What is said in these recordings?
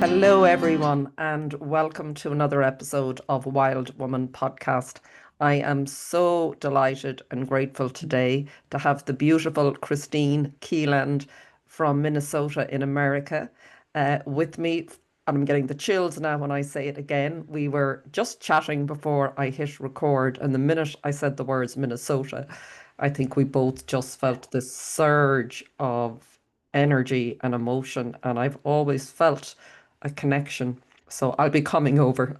Hello, everyone, and welcome to another episode of Wild Woman Podcast. I am so delighted and grateful today to have the beautiful Kristine Kieland from Minnesota in America with me. And I'm getting the chills now when I say it again. We were just chatting before I hit record, and the minute I said the words Minnesota, I think we both just felt this surge of energy and emotion. And I've always felt a connection. So I'll be coming over.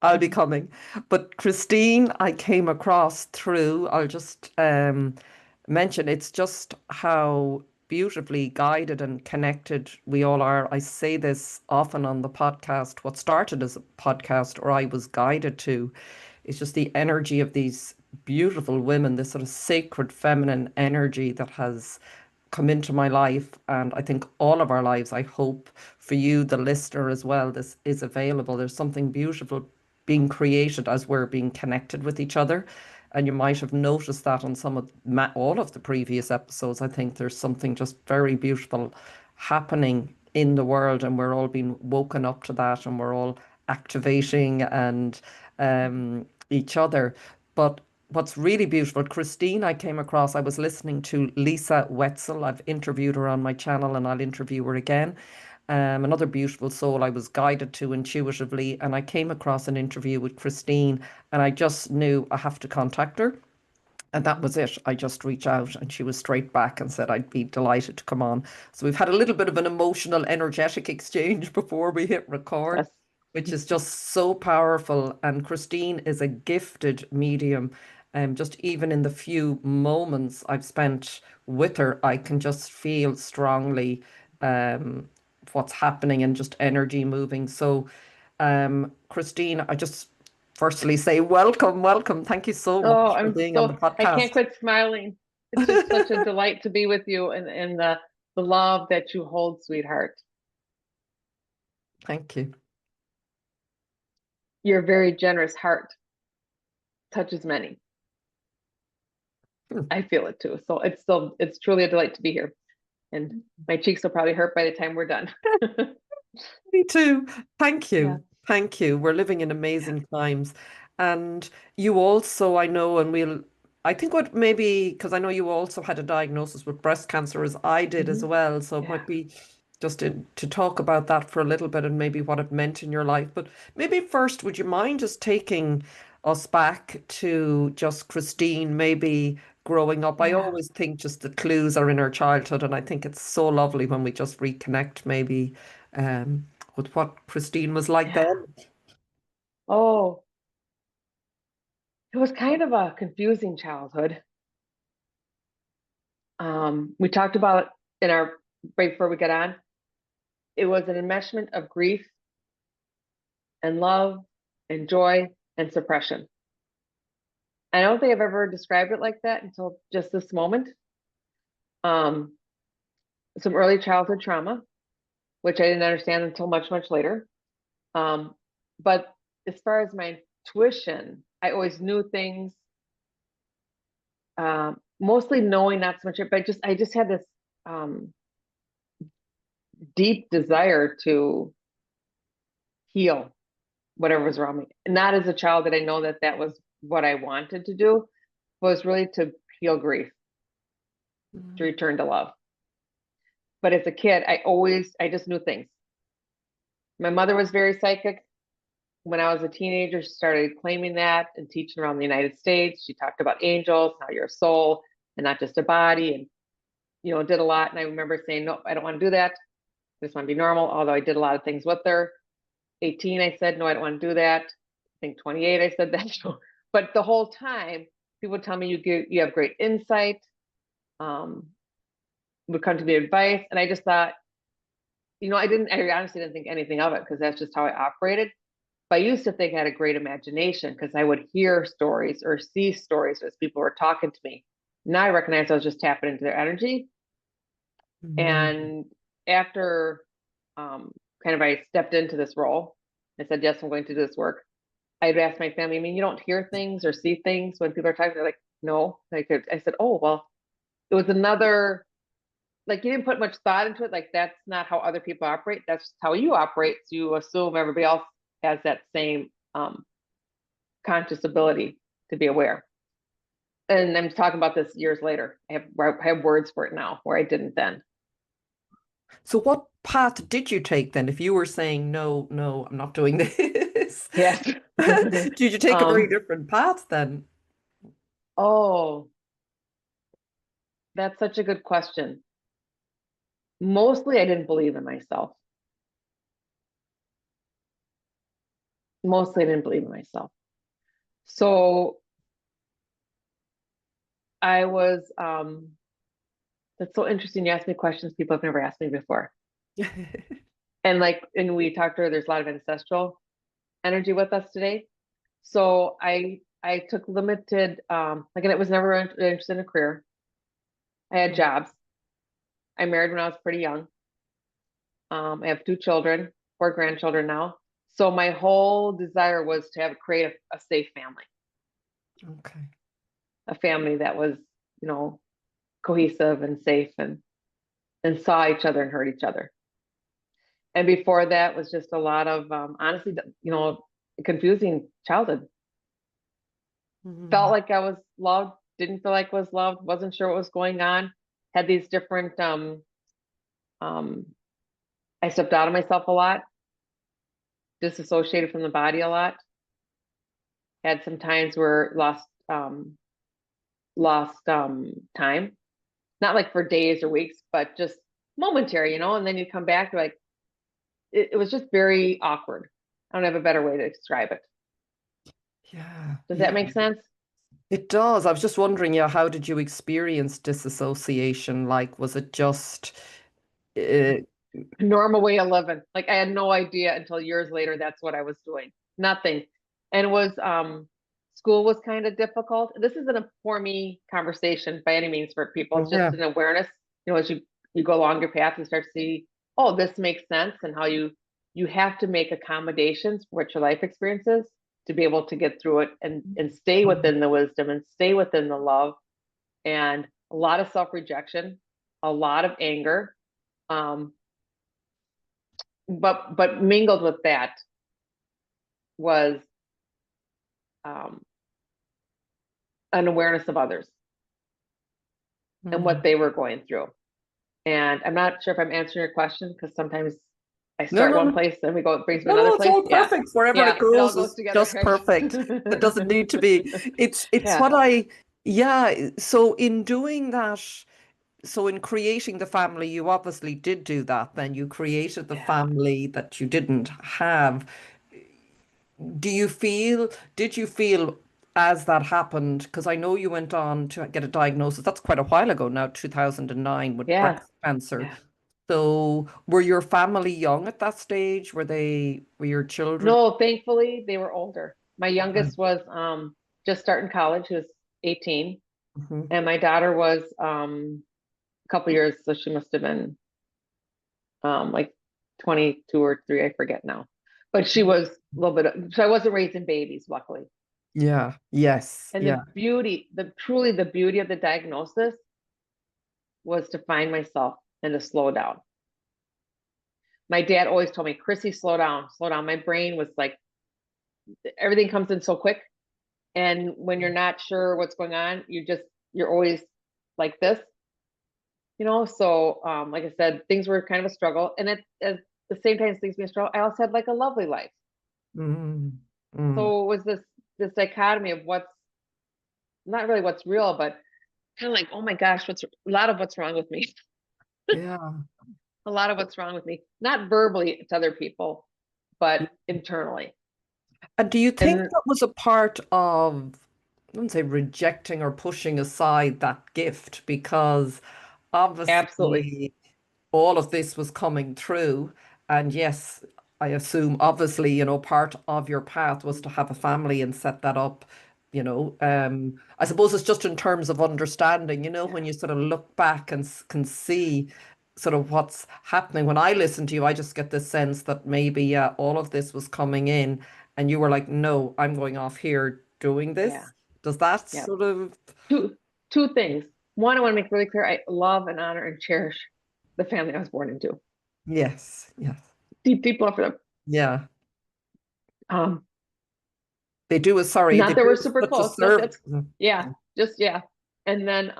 I'll be coming. But Kristine, I came across through, I'll just mention it's just how beautifully guided and connected we all are. I say this often on the podcast. What started as a podcast, or I was guided to, is just the energy of these beautiful women, this sort of sacred feminine energy that has come into my life, and I think all of our lives. I hope for you, the listener, as well, this is available. There's something beautiful being created as we're being connected with each other. And you might have noticed that on some of all of the previous episodes. I think there's something just very beautiful happening in the world, and we're all being woken up to that, and we're all activating and each other. But what's really beautiful, Kristine, I came across, I was listening to Lisa Wetzel. I've interviewed her on my channel and I'll interview her again. Another beautiful soul I was guided to intuitively, and I came across an interview with Kristine, and I just knew I have to contact her. And that was it. I just reached out and she was straight back and said I'd be delighted to come on. So we've had a little bit of an emotional, energetic exchange before we hit record, Yes. which is just so powerful. And Kristine is a gifted medium. Just even in the few moments I've spent with her, I can just feel strongly um, what's happening and just energy moving. So, Kristine, I just firstly say welcome, welcome. Thank you so Oh, much for being on the I can't podcast. quit smiling. It's just such a delight to be with you and the love that you hold, sweetheart. Thank you. Your very generous heart touches many. Hmm. I feel it too. So it's truly a delight to be here. And my cheeks will probably hurt by the time we're done. Me too. Thank Yeah. you. Thank you. We're living in amazing times. And you also, I know, and I think what maybe, because I know you also had a diagnosis with breast cancer as I did as Hmm. well. So it Yeah. might be just to talk about that for a little bit and maybe what it meant in your life. But maybe first, would you mind just taking us back to just Kristine, maybe growing up? I Yeah. always think just the clues are in our childhood, and I think it's so lovely when we just reconnect maybe um, with what Kristine was like Yeah. then. Oh, it was kind of a confusing childhood. We talked about in our right before we get on, it was an enmeshment of grief and love and joy and suppression. I don't think I've ever described it like that until just this moment. Um, some early childhood trauma, which I didn't understand until much, much later. Um, but as far as my intuition, I always knew things, mostly knowing, not so much, but I just had this um, deep desire to heal whatever was wrong with me. Not as a child that I know that that was what I wanted to do, was really to heal grief, to Mm. return to love. But as a kid, I just knew things. My mother was very psychic. When I was a teenager, she started claiming that and teaching around the United States. She talked about angels, how you're a soul and not just a body, and did a lot. And I remember saying, no, I don't want to do that. I just want to be normal. Although I did a lot of things with her. 18, I said, no, I don't want to do that. I think 28, I said that. But the whole time, people tell me you have great insight. Would come to me advice, and I just thought, I honestly didn't think anything of it because that's just how I operated. But I used to think I had a great imagination because I would hear stories or see stories as people were talking to me. Now I recognize I was just tapping into their energy. Mm. And after kind of I stepped into this role, I said, yes, I'm going to do this work. I'd ask my family, I mean, you don't hear things or see things when people are talking. They're like, no. I said, oh, well, it was like you didn't put much thought into it. Like that's not how other people operate. That's how you operate. So you assume everybody else has that same conscious ability to be aware. And I'm talking about this years later. I have words for it now where I didn't then. So what path did you take then? If you were saying, no, no, I'm not doing this, Yes. did you take a very different path then? Oh, that's such a good question. Mostly I didn't believe in myself. Mostly I didn't believe in myself. So I was, that's so interesting. You ask me questions people have never asked me before. And like, and we talked earlier, there's a lot of ancestral energy with us today. So I took limited, like, and it was never interested in a career. I had jobs. I married when I was pretty young. I have 2 children, 4 grandchildren now. So my whole desire was to create a safe family, Okay. a family that was, cohesive and safe and saw each other and heard each other. And before that was just a lot of, honestly, confusing childhood. Felt Mm. like I was loved, didn't feel like I was loved, wasn't sure what was going on, had these different, um, I stepped out of myself a lot, disassociated from the body a lot, had some times where lost time, not like for days or weeks, but just momentary, and then you come back, you're like, it was just very awkward. I don't have a better way to describe it. Yeah, Does yeah, that make sense? it does. I was just wondering, yeah, how did you experience disassociation? Like, was it just, uh, Normal way of living. Like I had no idea until years later that's what I was doing. Nothing. And it was school was kind of difficult. This isn't a for me conversation by any means for people. It's just yeah. an awareness. As you go along your path, you start to see, oh, this makes sense, and how you have to make accommodations for what your life experiences to be able to get through it and stay within the wisdom and stay within the love, and a lot of self-rejection, a lot of anger. Um, but mingled with that was um, an awareness of others and Mm. what they were going through. And I'm not sure if I'm answering your question, because sometimes I No, start no, one no. place and we go, it brings me No, another no, it's place. all Yeah. perfect. Wherever it Yeah. It all goes goes is together. just perfect. It doesn't need to be. It's Yeah. what yeah. So in doing that, so in creating the family, you obviously did do that. Then you created the Yeah. family that you didn't have. Did you feel as that happened? Because I know you went on to get a diagnosis. That's quite a while ago now, 2009 with Yeah. breast cancer. Yeah. So were your family young at that stage? Were your children? No, thankfully they were older. My Okay. youngest was just starting college. He was 18. Mhm. And my daughter was a couple years, so she must have been like 22 or 3, I forget now. But she was a little bit, so I wasn't raising babies, luckily. Yeah. Yes. And Yeah. the beauty, truly the beauty of the diagnosis was to find myself and to slow down. My dad always told me, Chrissy, slow down, slow down. My brain was like, everything comes in so quick. And when you're not sure what's going on, you're always like this, So, like I said, things were kind of a struggle. And at the same time as things being a struggle, I also had like a lovely life. Mm. Mm. So it was this dichotomy of what's not really what's real, but kind of like, oh my gosh, what's a lot of what's wrong with me. Yeah. A lot of what's wrong with me, not verbally to other people, but internally. And do you think And that was a part of, I wouldn't say rejecting or pushing aside that gift? Because absolutely, obviously all of this was coming through. And yes, I assume obviously, part of your path was to have a family and set that up. yeah, I suppose it's just in terms of understanding, when yeah, you sort of look back and can see sort of what's happening. When I listen to you, I just get this sense that maybe, yeah, all of this was coming in and you were like, no, I'm going off here doing yeah, this. Does that yeah. sort of, Two things. One, I want to make really clear: I love and honor and cherish the family I was born into. Yes. Yes. Deep, deep love for them. Yeah. Um, They do a sorry, they Not that we're do super such a close, but service. that's, yeah, just, yeah. And then,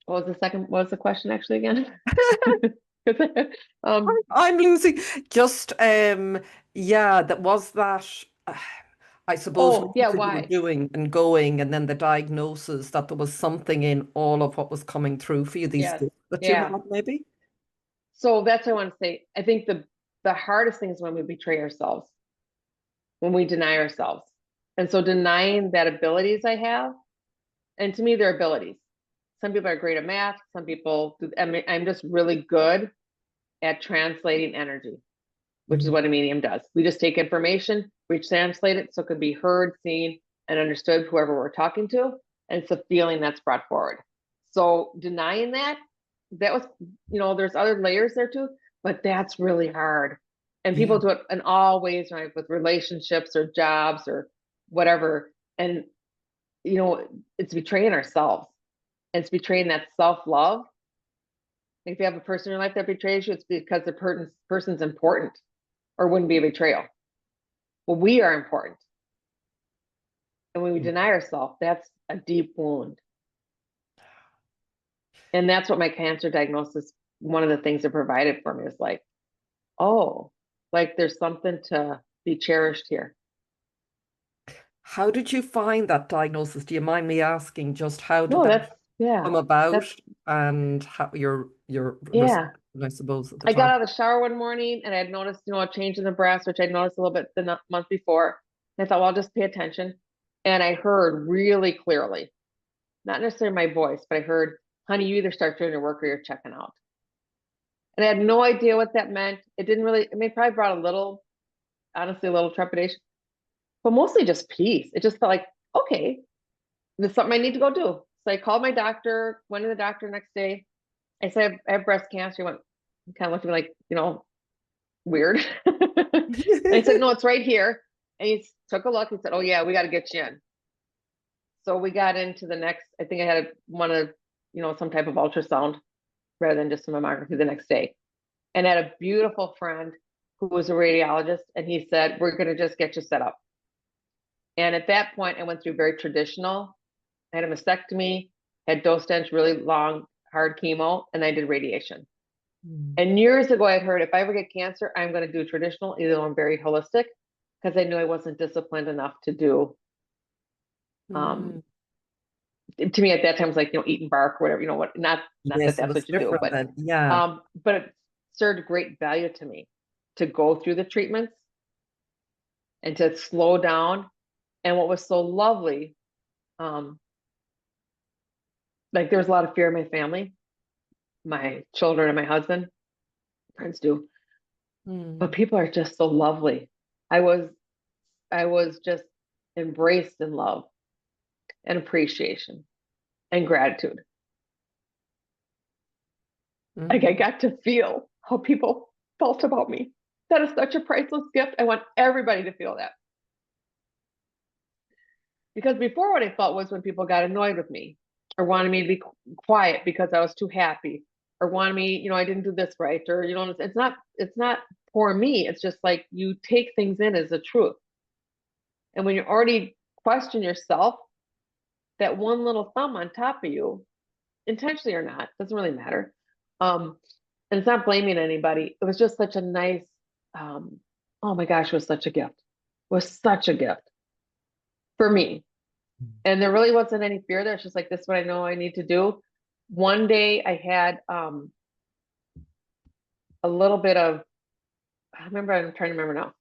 what was the question actually again? I'm losing just yeah, that was that I suppose Oh, yeah, research you were why? doing and going and then the diagnosis that there was something in all of what was coming through for you, these Yes, gifts that you yeah. had maybe. So that's what I want to say. I think the hardest thing is when we betray ourselves, when we deny ourselves. And so denying that abilities I have, and to me, they're abilities. Some people are great at math. Some people, I mean, I'm just really good at translating energy, which is Mhm. what a medium does. We just take information, we translate it so it can be heard, seen, and understood whoever we're talking to. And it's a feeling that's brought forward. So denying that, that was, there's other layers there too, but that's really hard. And Yeah. people do it in all ways, right? With relationships or jobs or whatever. And, it's betraying ourselves. And it's betraying that self-love. If you have a person in your life that betrays you, it's because the person's important, or wouldn't be a betrayal. Well, we are important. And when we deny ourselves, that's a deep wound. And that's what my cancer diagnosis, one of the things it provided for me is like, oh, like there's something to be cherished here. How did you find that diagnosis? Do you mind me asking just how did No, that yeah, come about that's, and how your yeah. reception, I suppose, at the I got time? out of the shower one morning and I had noticed, a change in the breast, which I'd noticed a little bit the month before. And I thought, well, I'll just pay attention. And I heard really clearly, not necessarily my voice, but I heard, honey, you either start doing your work or you're checking out. And I had no idea what that meant. It didn't really, I mean, it probably brought honestly, a little trepidation, but mostly just peace. It just felt like, okay, this is something I need to go do. So I called my doctor, went to the doctor next day. I said, I have breast cancer. He kind of looked at me like, weird. And I said, no, it's right here. And he took a look and said, oh yeah, we got to get you in. So we got into the next, I think I had some type of ultrasound rather than just a mammography the next day. And I had a beautiful friend who was a radiologist, and he said, we're going to just get you set up. And at that point, I went through very traditional. I had a mastectomy, had dose stench, really long, hard chemo, and I did radiation. And years ago, I'd heard if I ever get cancer, I'm going to do traditional, even though I'm very holistic, because I knew I wasn't disciplined enough to do. Mm. To me, at that time, it was like eating bark or whatever. What? Not that Yes, it that's was what you do, different then. Yeah. but it served great value to me to go through the treatments and to slow down. And what was so lovely, like there was a lot of fear in my family, my children and my husband, friends do, but Mm. people are just so lovely. I was just embraced in love and appreciation and gratitude. Like I Mhm. got to feel how people felt about me. That is such a priceless gift. I want everybody to feel that. Because before, what I felt was when people got annoyed with me or wanted me to be quiet because I was too happy, or wanted me, I didn't do this right, or it's not for me. It's just like you take things in as a truth. And when you already question yourself, that one little thumb on top of you, intentionally or not, doesn't really matter. And it's not blaming anybody. It was just such a nice, oh my gosh, it was such a gift. It was such a gift for me. And there really wasn't any fear there. It's just like, this is what I know I need to do. One day I had a little bit of, I'm trying to remember now.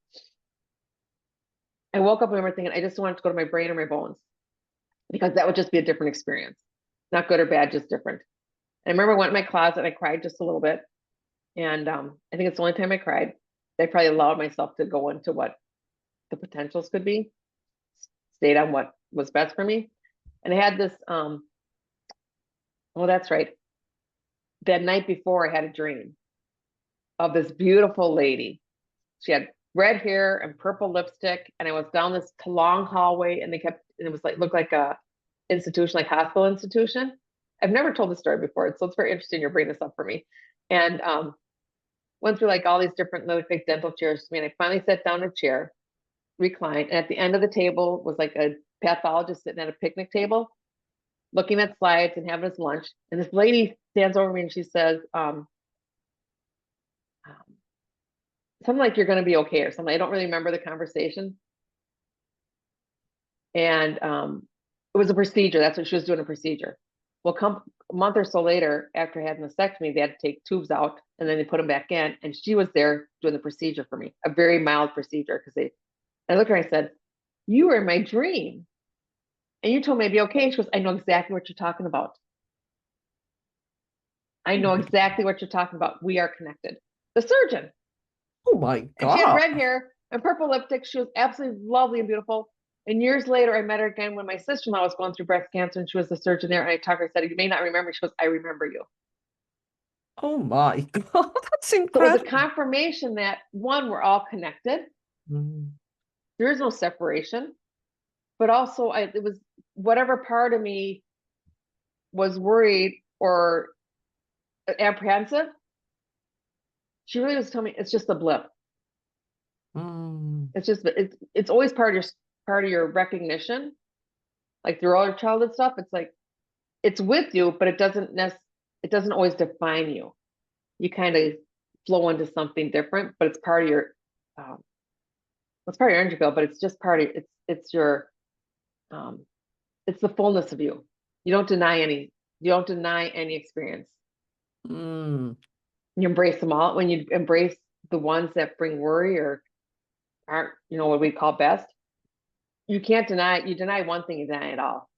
I woke up and remember thinking, I just wanted to go to my brain or my bones, because that would just be a different experience. Not good or bad, just different. And I remember I went in my closet and I cried just a little bit. And I think it's the only time I cried. I probably allowed myself to go into what the potentials could be, stayed on what was best for me. And I had this, oh, that's right. That night before, I had a dream of this beautiful lady. She had red hair and purple lipstick, and I was down this long hallway, and it was like looked like a institution, like hospital institution. I've never told this story before, so it's very interesting you're bringing this up for me. And went through like all these different little like dental chairs to me, and I finally sat down in a chair, reclined, and at the end of the table was like a pathologist sitting at a picnic table, looking at slides and having his lunch. And this lady stands over me and she says, something like, "You're going to be okay," or something. I don't really remember the conversation. And it was a procedure. That's what she was doing, a procedure. Well, a month or so later, after I had a mastectomy, they had to take tubes out and then they put them back in. And she was there doing the procedure for me, a very mild procedure. I looked at her and I said, "You were in my dream. And you told me I'd be okay." She goes, "I know exactly what you're talking about. I know exactly what you're talking about. We are connected." The surgeon. Oh my And she had God. red hair and purple lipstick. She was absolutely lovely and beautiful. And years later, I met her again when my sister-in-law was going through breast cancer, and she was the surgeon there. And I talked to her, I said, "You may not remember." She goes, "I remember you." Oh my God. That's So it was a incredible. confirmation that, one, we're all connected. Mm. There is no separation. But also, it was whatever part of me was worried or apprehensive, she really was telling me it's just a blip. Mm. It's just it's always part of your recognition, like through all your childhood stuff. It's like it's with you, but it doesn't always define you. You kind of flow into something different, but it's part of your it's part of your energy field, but it's just part of it's your it's the fullness of you. You don't deny any experience. Mm. You embrace them all. When you embrace the ones that bring worry or aren't, what we call best, you can't deny it. You deny one thing, you deny it all.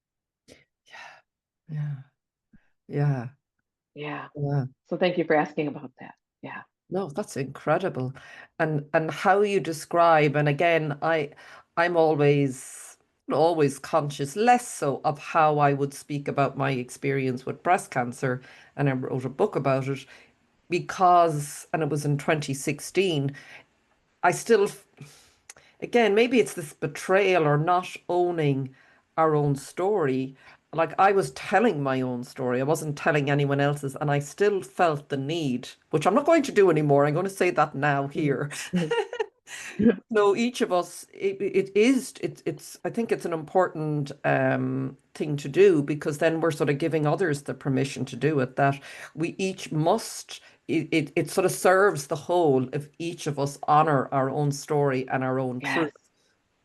Yeah. Yeah. Yeah. Yeah. So thank you for asking about that. Yeah. No, that's incredible. And how you describe, and again, I'm always conscious, less so of how I would speak about my experience with breast cancer, and I wrote a book about it because, and it was in 2016, I still, again, maybe it's this betrayal or not owning our own story. Like I was telling my own story, I wasn't telling anyone else's, and I still felt the need, which I'm not going to do anymore. I'm going to say that now here. Mhm. So each of us, it's I think it's an important thing to do, because then we're sort of giving others the permission to do it, that we each must, it sort of serves the whole if each of us honor our own story and our own truth, Yes.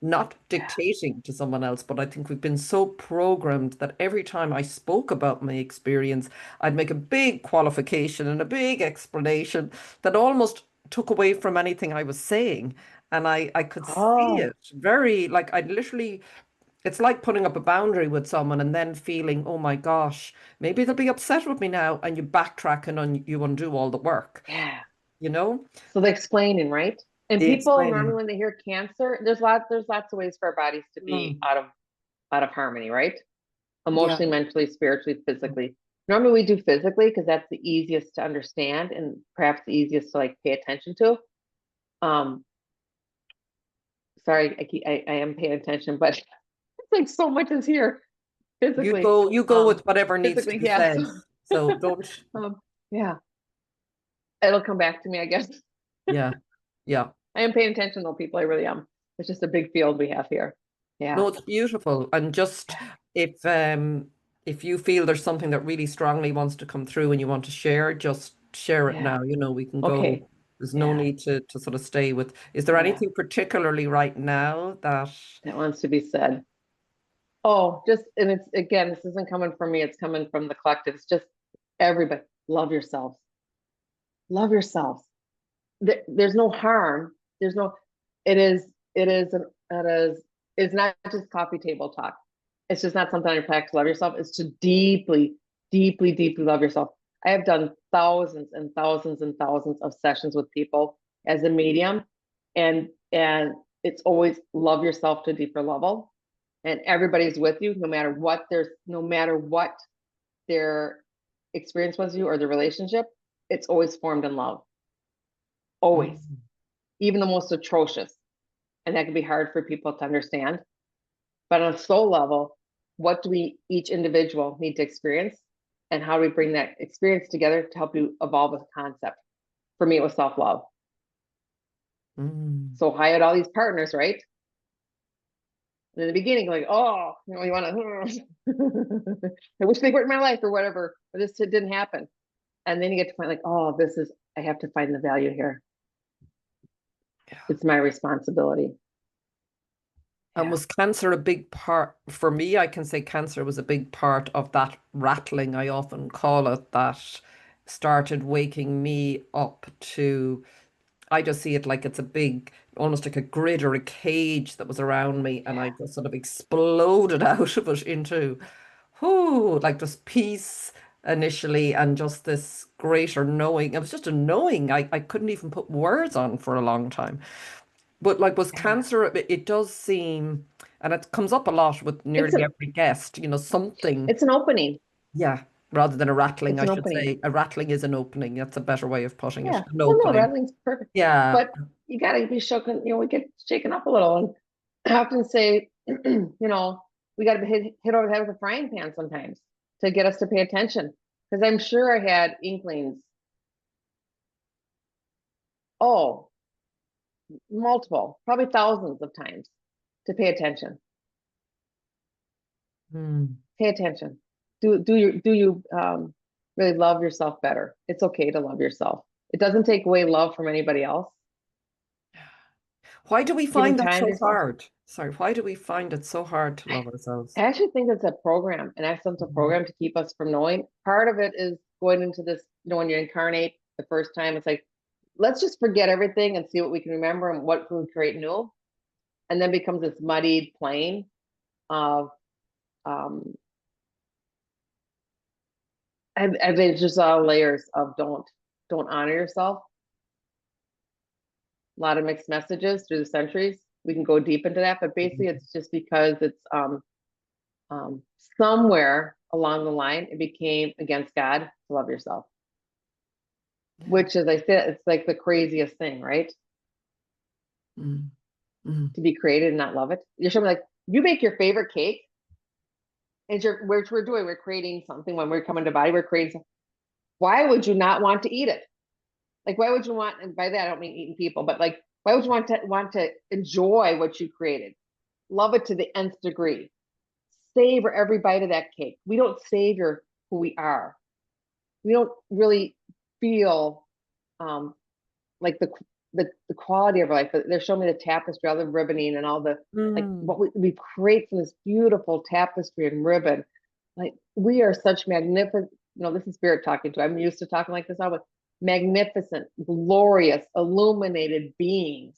not Yeah. dictating to someone else. But I think we've been so programmed that every time I spoke about my experience, I'd make a big qualification and a big explanation that almost took away from anything I was saying. And I could see Oh, it very, like I'd literally, it's like putting up a boundary with someone and then feeling, oh my gosh, maybe they'll be upset with me now. And you backtrack and you undo all the work, yeah. you know? So the explaining, right? And The people normally explaining. when they hear cancer, there's lots of ways for our bodies to be Mm, out of harmony, right? yeah. Emotionally, mentally, spiritually, physically. Normally we do physically because that's the easiest to understand and perhaps the easiest to like pay attention to. Um, sorry, I am paying attention, but it's like so much is here physically. You go with whatever needs to Physically, be yes. said. So don't, Yeah, it'll come back to me, I guess. yeah, yeah. I am paying attention though, people. I really am. It's just a big field we have here. Yeah. No, it's beautiful. And just Yeah. if you feel there's something that really strongly wants to come through and you want to share, just share it Yeah. now. We can Okay. go. There's no Yeah. need to sort of stay with. Is there Yeah. anything particularly right now that That wants to be said. Oh, and it's again, this isn't coming from me, it's coming from the collective. It's just everybody love yourselves. Love yourselves. There's no harm. There's no, it is, it's not just coffee table talk. It's just not something you practice. Love yourself. It's to deeply, deeply, deeply love yourself. I have done thousands and thousands and thousands of sessions with people as a medium, and it's always love yourself to a deeper level. And everybody's with you, no matter what their experience was you or the relationship, it's always formed in love. Always. Mm, Even the most atrocious. And that can be hard for people to understand. But on a soul level, what do we each individual need to experience? And how do we bring that experience together to help you evolve a concept? For me, it was self-love. So I had all these partners, right? And in the beginning, like, oh, you want to, I wish they weren't in my life or whatever, but this didn't happen. And then you get to find like, oh, I have to find the value here. Yeah. It's my responsibility. And was cancer a big part for me? I can say cancer was a big part of that rattling, I often call it, that started waking me up to. I just see it like it's a big, almost like a grid or a cage that was around me, and I just sort of exploded out of it into, whoo, like this peace initially, and just this greater knowing. It was just a knowing I couldn't even put words on for a long time. But like, was Yeah. cancer, it does seem, and it comes up a lot with It's nearly a, every guest, something, it's an opening. yeah, rather than a rattling, It's I an should opening. say. A rattling is an opening. That's a better way of putting it. Yeah. An Well, no, opening. rattling's perfect. Yeah. But you got to be shaken, we get shaken up a little. And I often say, we got to be hit over the head with a frying pan sometimes to get us to pay attention. Because I'm sure I had inklings. Oh, multiple, probably thousands of times to pay attention. Pay attention. Do you really love yourself better? It's okay to love yourself. It doesn't take away love from anybody else. Why do we Giving find that time to so yourself. hard? Sorry, why do we find it so hard to love I ourselves? actually think it's a program, an accidental program to keep us from knowing. Part of it is going into this, when you incarnate the first time, it's like, let's just forget everything and see what we can remember and what can we create new. And then becomes this muddied plane of, and there's just all layers of don't honor yourself. A lot of mixed messages through the centuries. We can go deep into that, but basically it's just because it's somewhere along the line, it became against God to love yourself. Which, as I said, it's like the craziest thing, right? Mm. Mm. To be created and not love it. You're showing like, you make your favorite cake, and which we're doing, we're creating something when we're coming to body, we're creating something. Why would you not want to eat it? Like, why would you want, and by that I don't mean eating people, but like, why would you want to enjoy what you created? Love it to the nth degree. Savor every bite of that cake. We don't savor who we are. We don't really feel like the quality of our life. They're showing me the tapestry, all the ribboning and all the like what we create from this beautiful tapestry and ribbon. Like, we are such magnificent, this is spirit talking to. I'm used to talking like this now, but magnificent, glorious, illuminated beings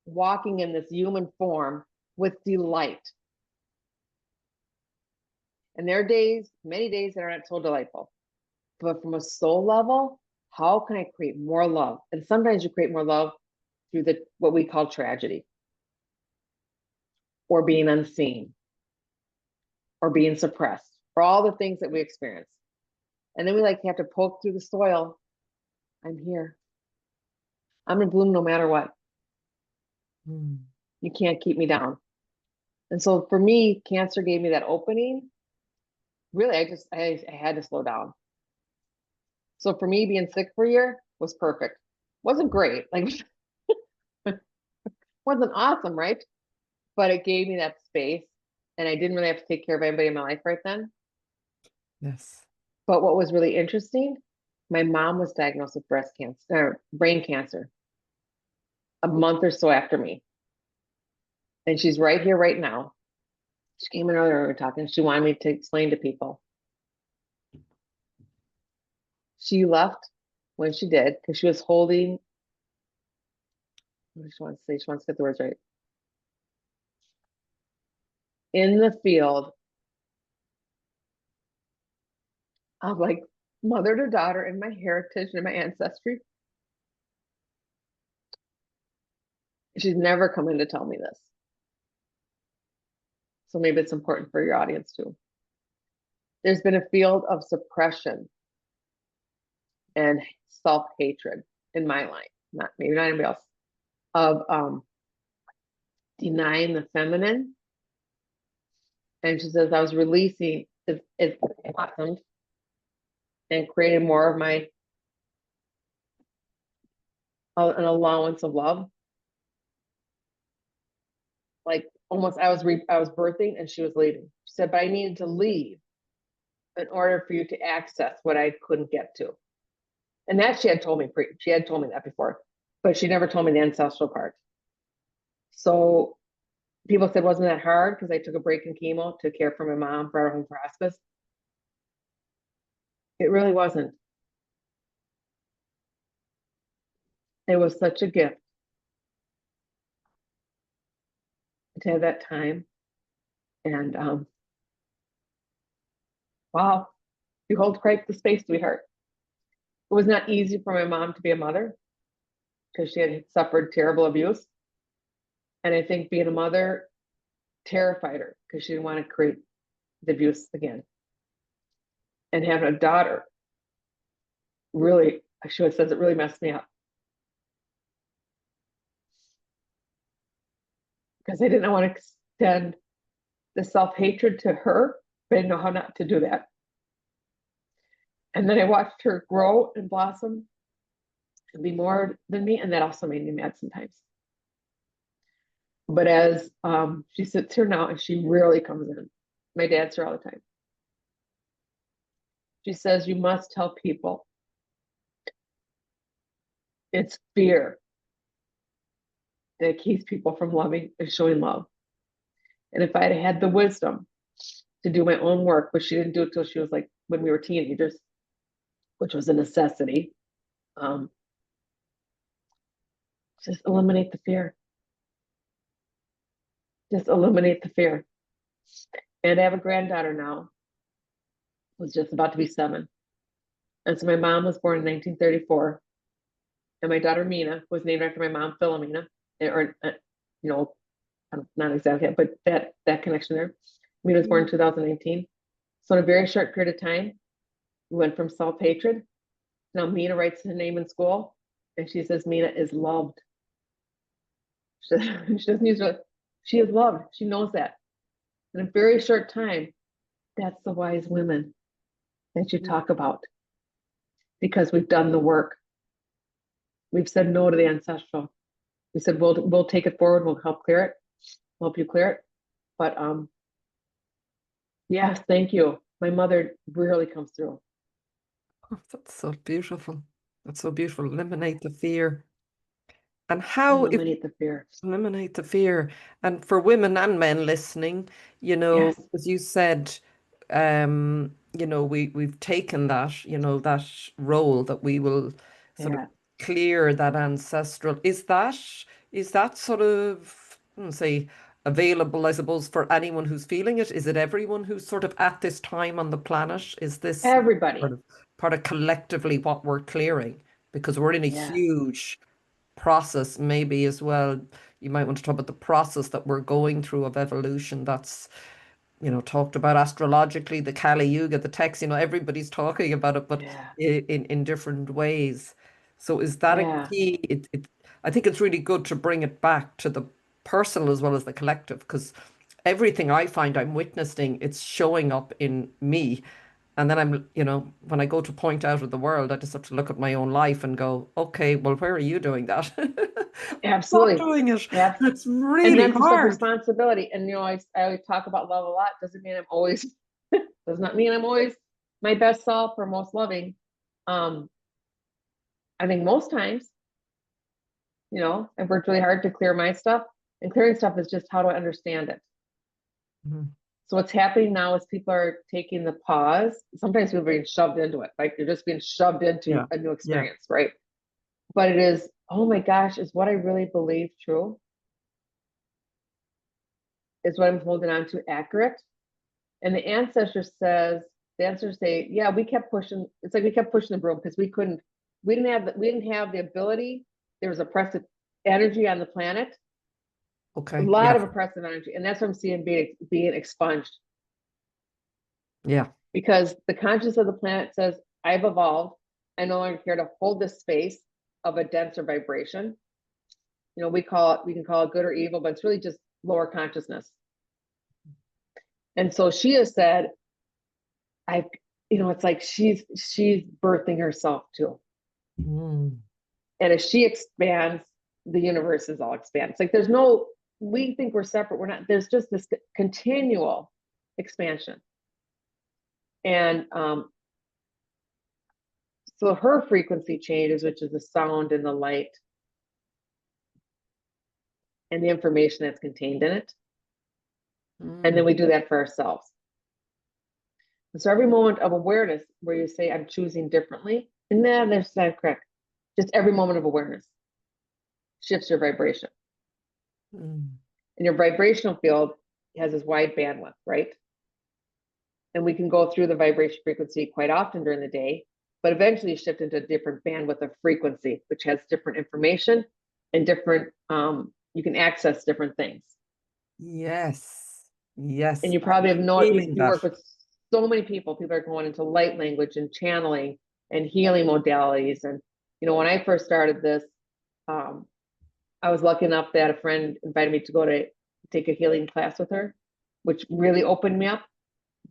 walking in this human form with delight. And there are days, many days, that are not so delightful. But from a soul level, how can I create more love? And sometimes you create more love through what we call tragedy, or being unseen, or being suppressed, or all the things that we experience. And then we have to poke through the soil. I'm here. I'm gonna bloom no matter what. You can't keep me down. And so for me, cancer gave me that opening. Really, I had to slow down. So for me, being sick for a year was perfect. Wasn't great, like wasn't awesome, right? But it gave me that space, and I didn't really have to take care of anybody in my life right then. Yes. But what was really interesting, my mom was diagnosed with breast cancer, or brain cancer, a month or so after me. And she's right here, right now. She came in earlier, we were talking. She wanted me to explain to people. She left when she did because she was holding, what does she want to say? She wants to get the words right. In the field of like mother to daughter and my heritage and my ancestry. She's never come in to tell me this. So maybe it's important for your audience too. There's been a field of suppression and self-hatred in my life, maybe not anybody else, of denying the feminine. And she says, I was releasing, it blossomed. and created more of my an allowance of love. Like almost I was birthing and she was leaving. She said, but I needed to leave in order for you to access what I couldn't get to. And that she had told me that before, but she never told me the ancestral part. So people said, wasn't that hard? Because I took a break in chemo to care for my mom, brought her home for hospice. It really wasn't. It was such a gift to have that time. And wow, you hold quite the space, sweetheart. It was not easy for my mom to be a mother because she had suffered terrible abuse. And I think being a mother terrified her because she didn't want to create the abuse again. And having a daughter really, I should have said, it really messed me up. Because I didn't want to extend the self-hatred to her, but I didn't know how not to do that. And then I watched her grow and blossom and be more than me, and that also made me mad sometimes. But as she sits here now, and she rarely comes in. My dad's here all the time. She says, you must tell people it's fear that keeps people from loving and showing love. And if I had had the wisdom to do my own work, but she didn't do it till she was like when we were teenagers, which was a necessity, just eliminate the fear. Just eliminate the fear. And I have a granddaughter now, who's just about to be 7. And so my mom was born in 1934. And my daughter Mina was named after my mom, Philomena, or you know, not exactly, but that connection there. Mina was born in 2019. So in a very short period of time, we went from self-hatred. Now Mina writes her name in school, and she says Mina is loved. She doesn't use it. She is loved. She knows that. In a very short time, that's the wise women that you talk about, because we've done the work. We've said no to the ancestral. We said we'll take it forward. We'll help clear it. We'll help you clear it. But yes, thank you. My mother rarely comes through. Oh, that's so beautiful. That's so beautiful. Eliminate the fear. And how if Eliminate the fear. eliminate the fear. And for women and men listening, Yes. as you said, we've taken that, that role that we will sort of Yeah. clear that ancestral. Is that sort of, say, available, I suppose, for anyone who's feeling it? Is it everyone who's sort of at this time on the planet? Is this Everybody. part of collectively what we're clearing? Because we're in a Yes. huge process, maybe as well. You might want to talk about the process that we're going through of evolution that's, talked about astrologically, the Kali Yuga, the text, everybody's talking about it, but Yeah. in different ways. So is that a Yeah. key? I think it's really good to bring it back to the personal as well as the collective, because everything I find I'm witnessing, it's showing up in me. And then when I go to point out of the world, I just have to look at my own life and go, okay, well, where are you doing that? Not Absolutely. doing it. Yeah. It's And really that's the hard. self-responsibility. And I always talk about love a lot. Doesn't mean I'm always does not mean I'm always my best self or most loving. I think most times, I've worked really hard to clear my stuff. And clearing stuff is just how do I understand it? Mhm. So what's happening now is people are taking the pause. Sometimes people are being shoved into it, like they're just being shoved into Yeah. a new Yeah. experience, right? But it is, oh my gosh, is what I really believe true? Is what I'm holding on to accurate? And the ancestors say, yeah, we kept pushing. It's like we kept pushing the broom because we didn't have the ability. There was oppressive energy on the planet, a Okay. lot Yeah. of oppressive energy, and that's what I'm seeing being expunged. Yeah. Because the consciousness of the planet says, I've evolved. I no longer care to hold the space of a denser vibration. We can call it good or evil, but it's really just lower consciousness. And so she has said, it's like she's birthing herself too. Mm. And as she expands, the universe is all expands. Like we think we're separate. We're not. There's just this continual expansion. And so her frequency changes, which is the sound and the light and the information that's contained in it. And then we do that for ourselves. And so every moment of awareness where you say, I'm choosing differently, and then there's that correct. Just every moment of awareness shifts your vibration. And your vibrational field has this wide bandwidth, right? And we can go through the vibration frequency quite often during the day, but eventually shift into a different bandwidth of frequency, which has different information and different, you can access different things. Yes. Yes. And you probably have known, you work That. with so many people are going into light language and channeling and healing modalities. And, when I first started this, I was lucky enough that a friend invited me to go to take a healing class with her, which really opened me up.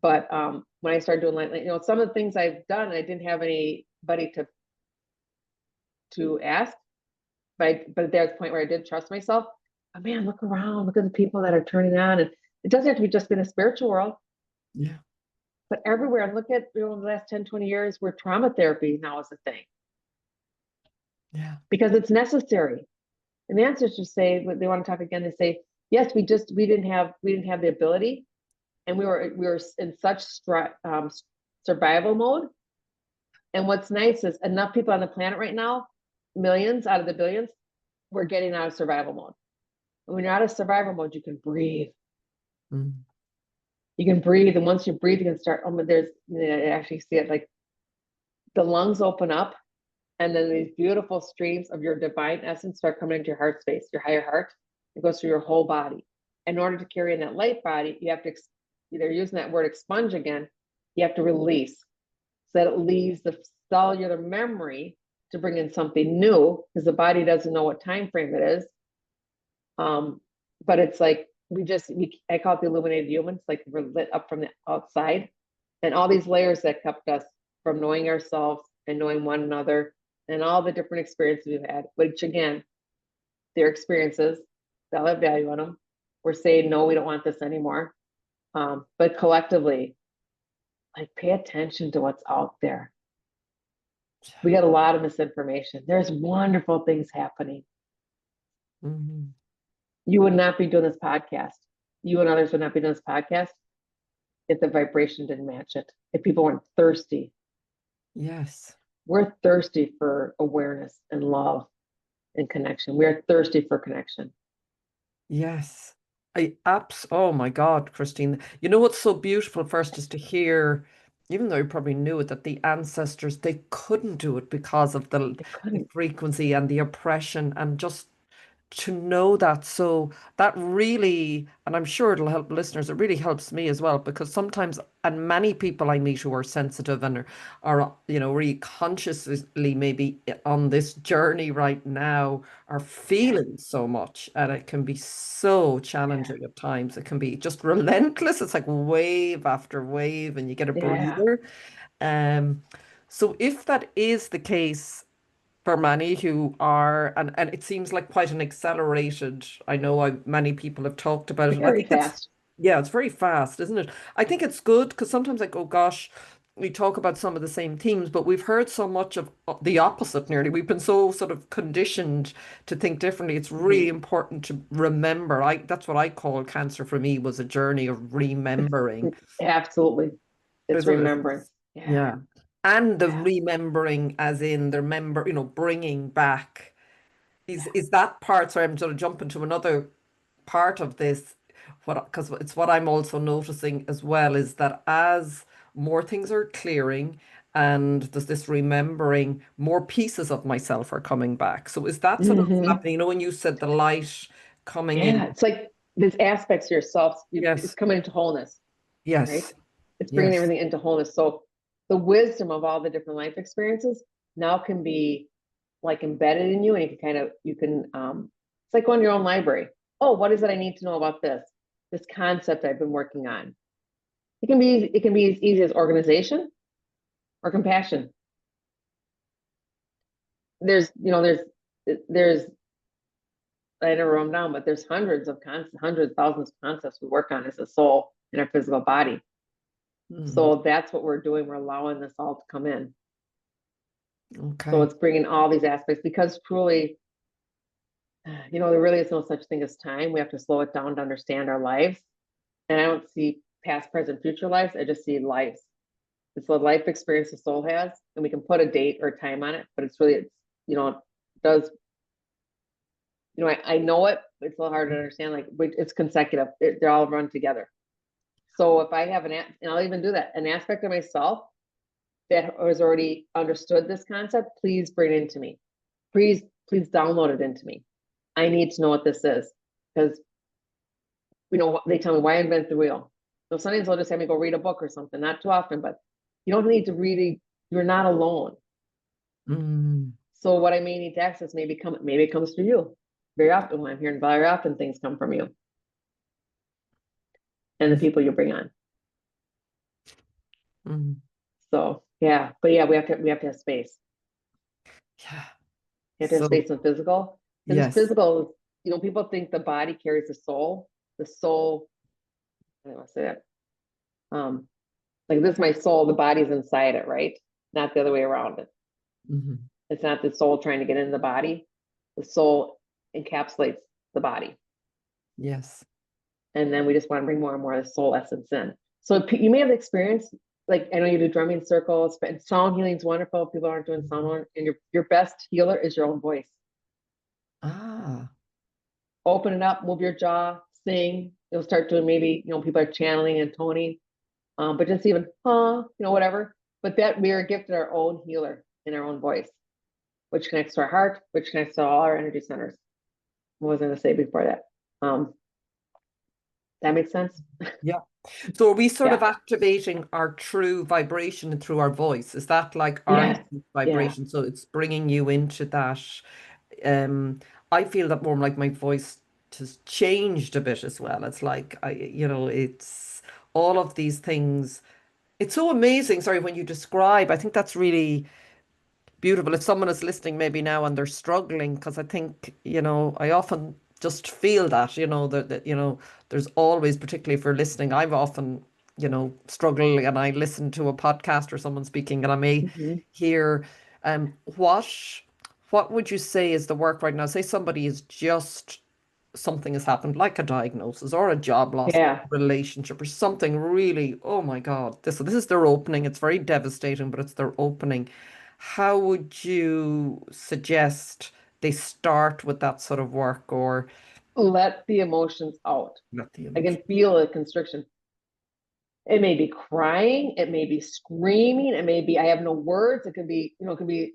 But when I started doing light, some of the things I've done, I didn't have anybody to ask. But there's a point where I did trust myself. Oh man, look around, look at the people that are turning on. And it doesn't have to be just in a spiritual world. Yeah. But everywhere. And look at, in the last 10, 20 years where trauma therapy now is a thing. Yeah. Because it's necessary. And the ancestors say, when they want to talk again, they say, yes, we didn't have the ability. And we were in such survival mode. And what's nice is enough people on the planet right now, millions out of the billions, we're getting out of survival mode. And when you're out of survival mode, you can breathe. You can breathe. And once you breathe, you can start, I actually see it like the lungs open up. And then these beautiful streams of your divine essence start coming into your heart space, your higher heart. It goes through your whole body. In order to carry in that light body, you have to, they're using that word expunge again, you have to release so that it leaves the cellular memory to bring in something new, because the body doesn't know what time frame it is. But it's like I call it the illuminated humans, like we're lit up from the outside, and all these layers that kept us from knowing ourselves and knowing one another and all the different experiences we've had, which again, their experiences, they'll have value on them. We're saying, no, we don't want this anymore. But collectively, like, pay attention to what's out there. We got a lot of misinformation. There's wonderful things happening. You would not be doing this podcast. You and others would not be doing this podcast if the vibration didn't match it, if people weren't thirsty. Yes. We're thirsty for awareness and love and connection. We are thirsty for connection. Yes. Oh my God, Kristine. You know what's so beautiful first is to hear, even though you probably knew it, that the ancestors, they couldn't do it because of the frequency and the oppression, and just to know that. So that really, and I'm sure it'll help listeners, it really helps me as well, because sometimes, and many people I meet who are sensitive and are really consciously maybe on this journey right now, are feeling so much, and it can be so challenging at times. It can be just relentless. It's like wave after wave, and you get a breather. So if that is the case for many who are, and it seems like quite an accelerated, I know many people have talked about it. I Very think it's, fast. yeah, it's very fast, isn't it? I think it's good because sometimes I go, gosh, we talk about some of the same themes, but we've heard so much of the opposite nearly. We've been so sort of conditioned to think differently. It's really important to remember. That's what I call cancer for me, was a journey of remembering. Absolutely. It's remembrance. Yeah. And the remembering, as in the bringing back, is that part. So I'm sort of jumping to another part of this, because it's what I'm also noticing as well, is that as more things are clearing and there's this remembering, more pieces of myself are coming back. So is that sort of happening? When you said the light coming in. It's like these aspects of yourself, it's coming into wholeness. Yes. Right? It's bringing everything into wholeness. So the wisdom of all the different life experiences now can be like embedded in you, and you can it's like going to your own library. Oh, what is it I need to know about this concept I've been working on? It can be as easy as organization. or compassion. There's, I never wrote them down, but there's hundreds, thousands of concepts we work on as a soul in our physical body. So that's what we're doing. We're allowing this all to come in. Okay. So it's bringing all these aspects, because truly, there really is no such thing as time. We have to slow it down to understand our lives. And I don't see past, present, future lives. I just see lives. It's the life experience the soul has, and we can put a date or time on it, but it's it does, I know it, but it's a little hard to understand. Like, it's consecutive. They're all run together. So if I have and I'll even do that, an aspect of myself that has already understood this concept, please bring it into me. Please download it into me. I need to know what this is, because they tell me, why invent the wheel? So sometimes they'll just have me go read a book or something, not too often, but you don't need to read it. You're not alone. So what I may need to access maybe it comes through you. Very often when I'm hearing, very often things come from you and the people you bring on. So yeah, but yeah, we have to have space. Yeah. You have to have space in physical. And Yes. Physical, people think the body carries the soul. The soul, I don't want to say that. Like, this is my soul, the body's inside it, right? Not the other way around it. It's not the soul trying to get in the body. The soul encapsulates the body. Yes. And then we just want to bring more and more of the soul essence in. So you may have the experience, like, I know you do drumming circles, but sound healing is wonderful. People aren't doing sound, and your best healer is your own voice. Open it up, move your jaw, sing. You'll start doing, maybe, people are channeling and toning, but just even, whatever. But that we are gifted our own healer in our own voice, which connects to our heart, which connects to all our energy centers. What was I going to say before that? That makes sense? Yeah. So are we sort of activating our true vibration through our voice? Is that like our vibration? Yeah. So it's bringing you into that. I feel that more like my voice has changed a bit as well. It's like, it's all of these things. It's so amazing. Sorry, when you describe, I think that's really beautiful. If someone is listening maybe now and they're struggling, because I think, I often just feel that, that there's always, particularly if you're listening, I've often, struggle, and I listen to a podcast or someone speaking, and I may hear, what would you say is the work right now? Say somebody is just, something has happened, like a diagnosis or a job loss, relationship or something really, oh my God, this is their opening. It's very devastating, but it's their opening. How would you suggest they start with that sort of work, or let the emotions out? I can feel a constriction. It may be crying, it may be screaming, it may be I have no words, it can be, you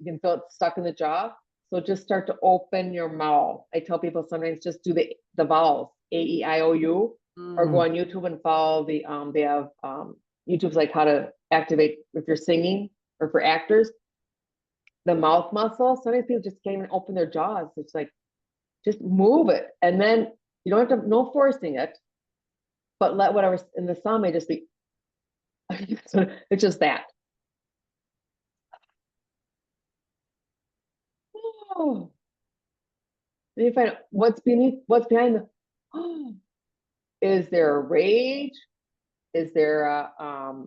can feel it stuck in the jaw. So just start to open your mouth. I tell people sometimes just do the vowels, A-E-I-O-U, or go on YouTube and follow they have YouTube's like how to activate if you're singing, or for actors. The mouth muscle, sometimes people just can't even open their jaws. It's like, just move it. And then you don't have to, no forcing it, but let whatever's in the sound may just be, it's just that. Oh. Then you find what's behind the, oh. Is there a rage? Is there a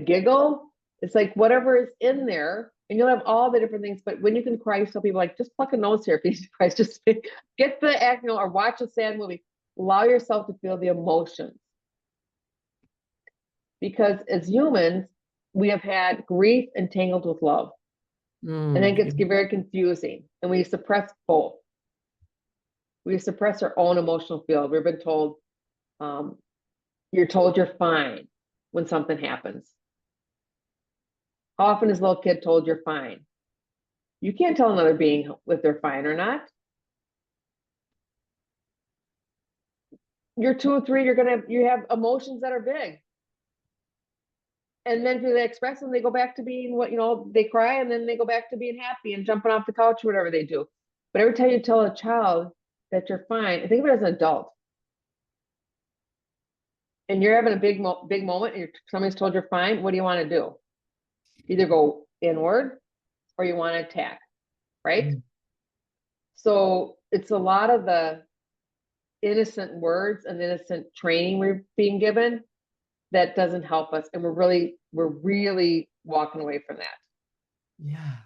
giggle? It's like whatever is in there, and you'll have all the different things. But when you can cry, so people like, just pluck a nose here, please, Christ. Just get the act, or watch a sad movie. Allow yourself to feel the emotions, because as humans, we have had grief entangled with love, and then it gets very confusing, and we suppress both. We suppress our own emotional field. We've been told, you're told you're fine when something happens. How often is a little kid told you're fine? You can't tell another being if they're fine or not. You're 2 or 3, you have emotions that are big. And then do they express them, they go back to being they cry, and then they go back to being happy and jumping off the couch or whatever they do. But every time you tell a child that you're fine, think of it as an adult. And you're having a big moment, and somebody's told you're fine, what do you want to do? Either go inward or you want to attack, right? Mm. So it's a lot of the innocent words and innocent training we're being given that doesn't help us. And we're really walking away from that. Yeah.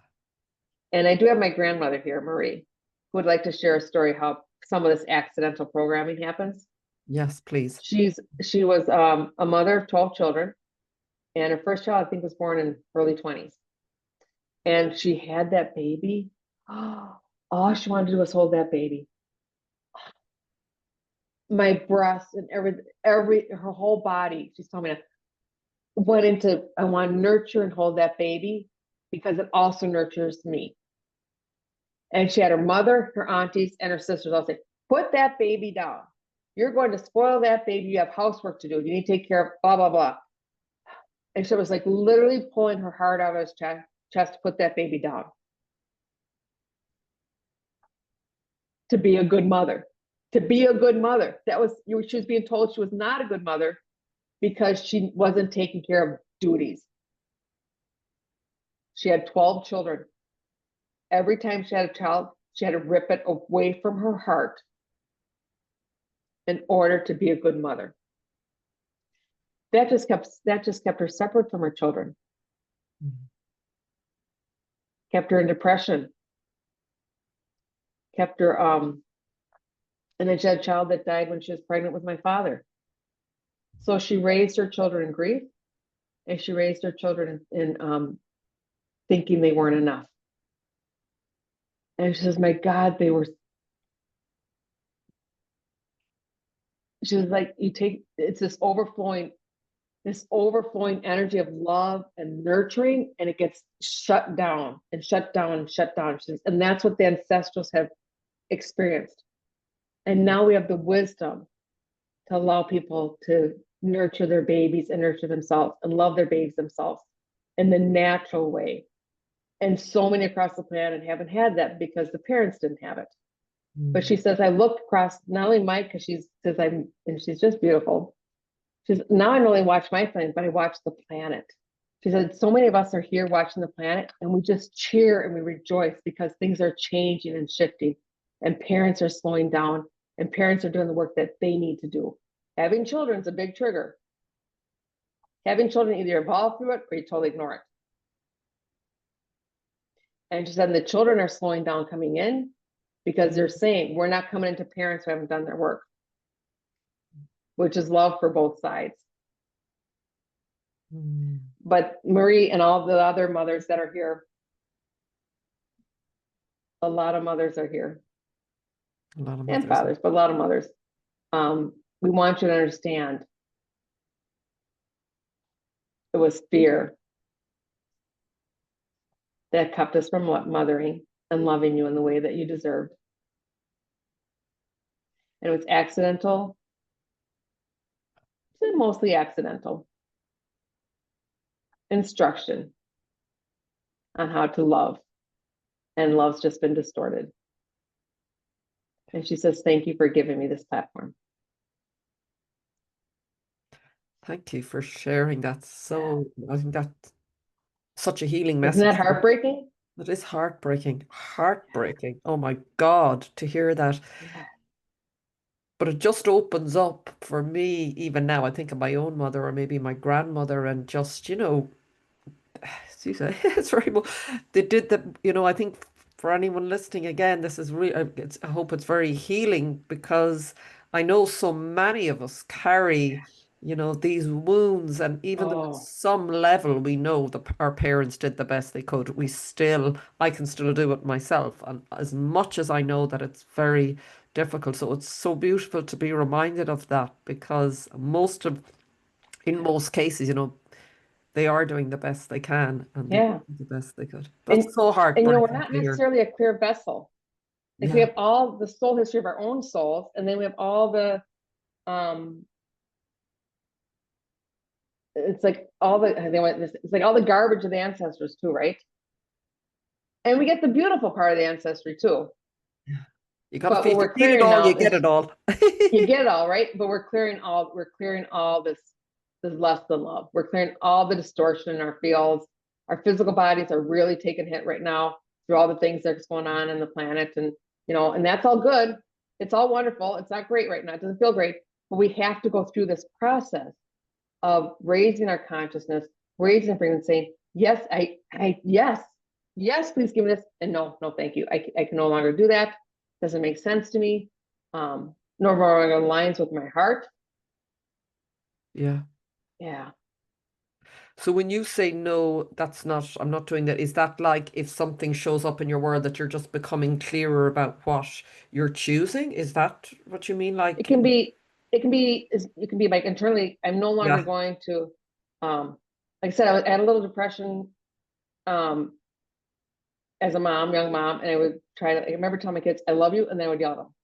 And I do have my grandmother here, Marie, who would like to share a story how some of this accidental programming happens. Yes, please. She was a mother of 12 children, and her first child, I think, was born in early 20s. And she had that baby. All she wanted to do was hold that baby. My breasts and her whole body, she's telling me, went into, I want to nurture and hold that baby because it also nurtures me. And she had her mother, her aunties, and her sisters all say, put that baby down. You're going to spoil that baby. You have housework to do. You need to take care of blah, blah, blah. And she was like literally pulling her heart out of his chest to put that baby down. To be a good mother. To be a good mother. She was being told she was not a good mother because she wasn't taking care of duties. She had 12 children. Every time she had a child, she had to rip it away from her heart in order to be a good mother. That just kept her separate from her children. Mm-hmm. Kept her in depression. Kept her and then she had a child that died when she was pregnant with my father. So she raised her children in grief, and she raised her children in thinking they weren't enough. And she says, my God, she was like, it's this overflowing energy of love and nurturing, and it gets shut down and shut down and shut down. And that's what the ancestrals have experienced. And now we have the wisdom to allow people to nurture their babies and nurture themselves and love their babies themselves in the natural way. And so many across the planet haven't had that because the parents didn't have it. Mm. But she says, I looked across, not only Mike, because she's just beautiful. She says, now I not only watch my planet, but I watch the planet. She said, so many of us are here watching the planet, and we just cheer and we rejoice because things are changing and shifting, and parents are slowing down, and parents are doing the work that they need to do. Having children is a big trigger. Having children, either evolve through it or you totally ignore it. And she said the children are slowing down coming in because they're saying, we're not coming into parents who haven't done their work, which is love for both sides. Mm. But Marie and all the other mothers that are here, a lot of mothers are here. A lot of mothers. And fathers, but a lot of mothers. We want you to understand it was fear that kept us from mothering and loving you in the way that you deserved. And it was accidental. It's mostly accidental instruction on how to love. And love's just been distorted. And she says, thank you for giving me this platform. Thank you for sharing that. I think that's such a healing message. Isn't that heartbreaking? It is heartbreaking. Heartbreaking. Oh my God, to hear that. Yeah. But it just opens up for me, even now, I think of my own mother or maybe my grandmother, and just, it's very, they did that, I think for anyone listening, again, this is really, I hope it's very healing, because I know so many of us carry, these wounds, and even though at some level we know that our parents did the best they could, I can still do it myself. And as much as I know that it's very difficult, so it's so beautiful to be reminded of that, because in most cases, they are doing the best they can, and they did the best they could. But it's so heartbreaking. And we're not necessarily a clear vessel. Like we have all the soul history of our own souls, and then we have all the it's like all the garbage of the ancestors too, right? And we get the beautiful part of the ancestry too. Yeah. You gotta feel it all, you get it all. You get it all, right? But we're clearing all this less than love. We're clearing all the distortion in our fields, our physical bodies are really taking a hit right now through all the things that's going on in the planet. And, and that's all good. It's all wonderful. It's not great right now. It doesn't feel great, but we have to go through this process of raising our consciousness, raising frequency, saying, yes, yes, please give me this. And no, thank you. I can no longer do that. Doesn't make sense to me. No more aligns with my heart. Yeah. Yeah. So when you say no, I'm not doing that. Is that like if something shows up in your world that you're just becoming clearer about what you're choosing? Is that what you mean? It Like, can be like internally, I'm no longer yeah. going to, like I said, I had a little depression, as a mom, young mom, and I would try to, I remember telling my kids, I love you, and then I would yell at them,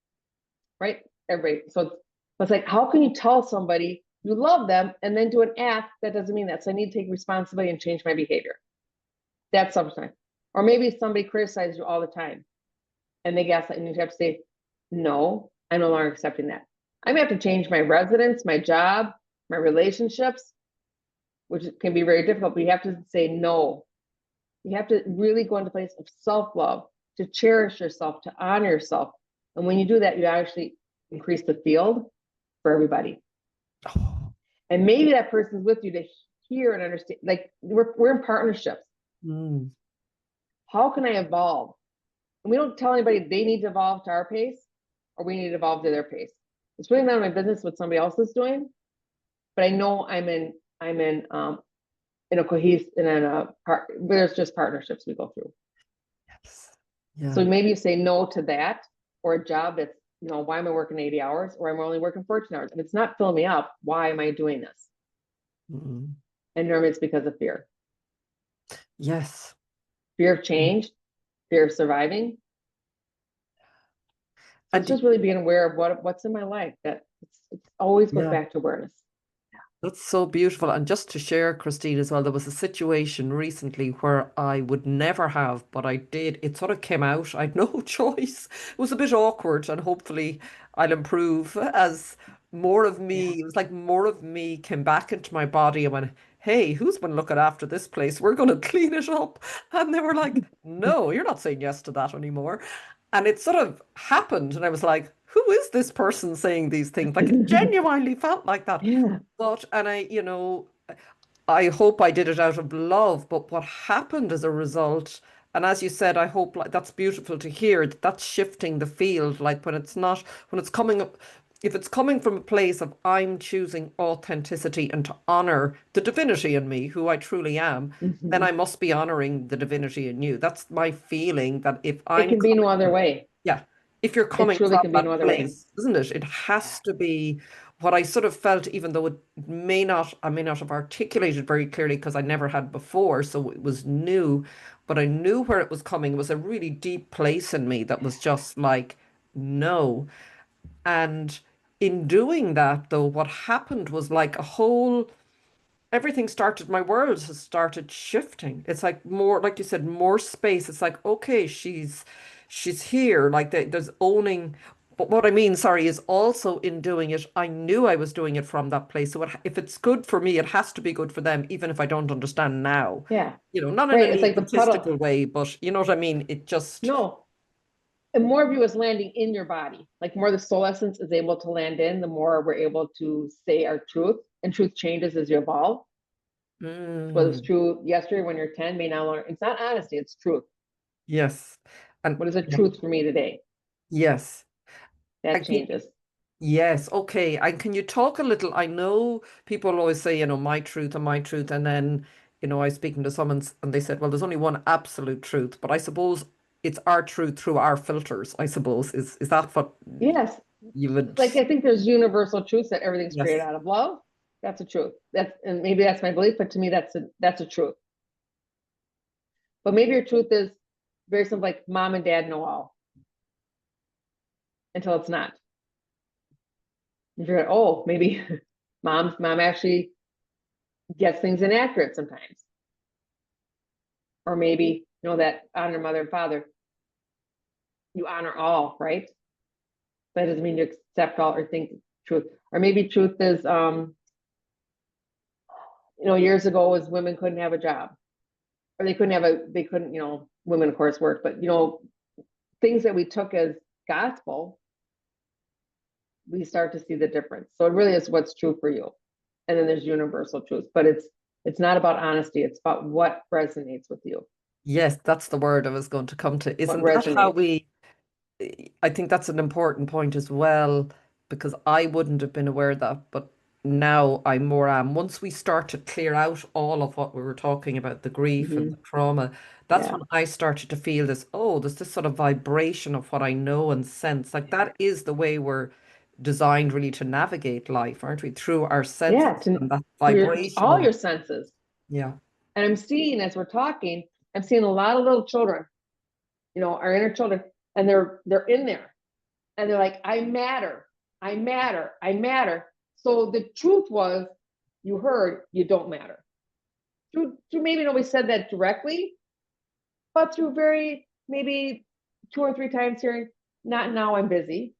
right? Everybody. So it's like, how can you tell somebody you love them and then do an act that doesn't mean that? So I need to take responsibility and change my behavior. That's sometimes. Or maybe somebody criticizes you all the time and they gaslight, and you have to say, no, I'm no longer accepting that. I may have to change my residence, my job, my relationships, which can be very difficult, but you have to say no. You have to really go into a place of self-love, to cherish yourself, to honor yourself. And when you do that, you actually increase the field for everybody. Oh. And maybe that person's with you to hear and understand. Like we're in partnerships. Mm. How can I evolve? And we don't tell anybody they need to evolve to our pace or we need to evolve to their pace. It's really none of my business what somebody else is doing. But I know I'm in a cohesive, where there's just partnerships we go through. Yes. Yeah. So maybe you say no to that, or a job that's, why am I working 80 hours, or I'm only working 14 hours? If it's not filling me up, why am I doing this? Mm. And normally it's because of fear. Yes. Fear of change, fear of surviving. So And it's just really being aware of what's in my life. That it's always goes yeah. back to awareness. That's so beautiful. And just to share, Kristine, as well, there was a situation recently where I would never have, but I did. It sort of came out. I had no choice. It was a bit awkward, and hopefully I'll improve as more of Yeah. me, it was like more of me came back into my body and went, hey, who's been looking after this place? We're going to clean it up. And they were like, no, you're not saying yes to that anymore. And it sort of happened. And I was like, who is this person saying these things? Like it genuinely felt like that. Yeah. But, and I hope I did it out of love. But what happened as a result, and as you said, I hope like that's beautiful to hear that that's shifting the field. Like when it's not, when it's coming up, if it's coming from a place of I'm choosing authenticity and to honor the divinity in me, who I truly am, then I must be honoring the divinity in you. That's my feeling that if It I'm can be no coming, other way. yeah, if you're It coming truly from can be no that other way. place, isn't it? It has Yeah. to be what I sort of felt, even though I may not have articulated very clearly because I never had before, so it was new, but I knew where it was coming. It was a really deep place in me that was just like, no. And in doing that, though, what happened was like a whole everything started, my world has started shifting. It's like more, like you said, more space. It's like, okay, she's here. Like there's owning. But what I mean, sorry, is also in doing it, I knew I was doing it from that place. So if it's good for me, it has to be good for them, even if I don't understand now. Yeah. Not in Right. an It's like the puddle. egotistical way, but you know what I mean? It just, No. And more of you is landing in your body. Like more the soul essence is able to land in, the more we're able to say our truth. And truth changes as you evolve. What was mm, true yesterday when you're 10 may now learn. It's not honesty, it's truth. yes. And What is the yeah, truth for me today? yes. That And changes. yes, okay. And can you talk a little? I know people always say, my truth and my truth. And then, I was speaking to someone and they said, well, there's only one absolute truth. But I suppose it's our truth through our filters, I suppose. Is that what Yes. you would? Like I think there's universal truths that everything's created Yes. out of love. That's a truth. And maybe that's my belief, but to me that's a truth. But maybe your truth is very simple, like mom and dad know all until it's not. You're like, oh, maybe mom actually gets things inaccurate sometimes. Or maybe, that honor mother and father, you honor all, right? That doesn't mean you accept all or think truth. Or maybe truth is, years ago was women couldn't have a job. or they couldn't, women of course work, but things that we took as gospel, we start to see the difference. So it really is what's true for you. And then there's universal truth, but it's not about honesty. It's about what resonates with you. Yes, that's the word I was going to come to. What Isn't that how resonates. I think that's an important point as well, because I wouldn't have been aware of that, but now I more am. Once we start to clear out all of what we were talking about, the grief and the Hmm. trauma, that's Yeah. when I started to feel this, oh, there's this sort of vibration of what I know and sense. Like that is the way we're designed really to navigate life, aren't we? Through our senses Yeah. and that Through vibration all of, your senses. yeah. And I'm seeing, as we're talking, I'm seeing a lot of little children, our inner children, and they're in there and they're like, I matter, I matter, I matter. So the truth was, you heard you don't matter. Through maybe nobody said that directly, but through maybe 2 or 3 times hearing, not now, I'm busy.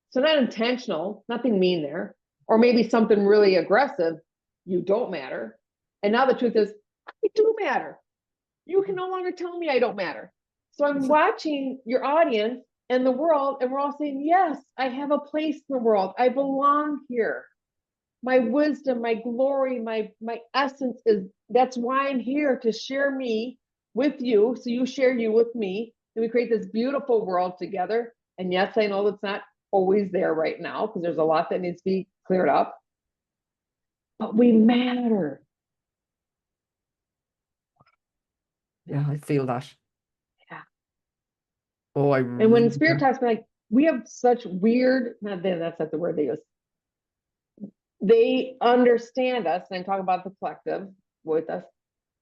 So not intentional, nothing mean there, or maybe something really aggressive, you don't matter. And now the truth is, I do matter. You can no longer tell me I don't matter. So I'm watching your audience and the world, and we're all saying, yes, I have a place in the world. I belong here. My wisdom, my glory, my essence that's why I'm here, to share me with you. So you share you with me, and we create this beautiful world together. And yes, I know that's not always there right now, because there's a lot that needs to be cleared up, but we matter. Yeah, I feel that. Yeah. Oh, I And when really spirit talks, like, we have such weird, that's not the word they use. They understand us, and I'm talking about the collective with us,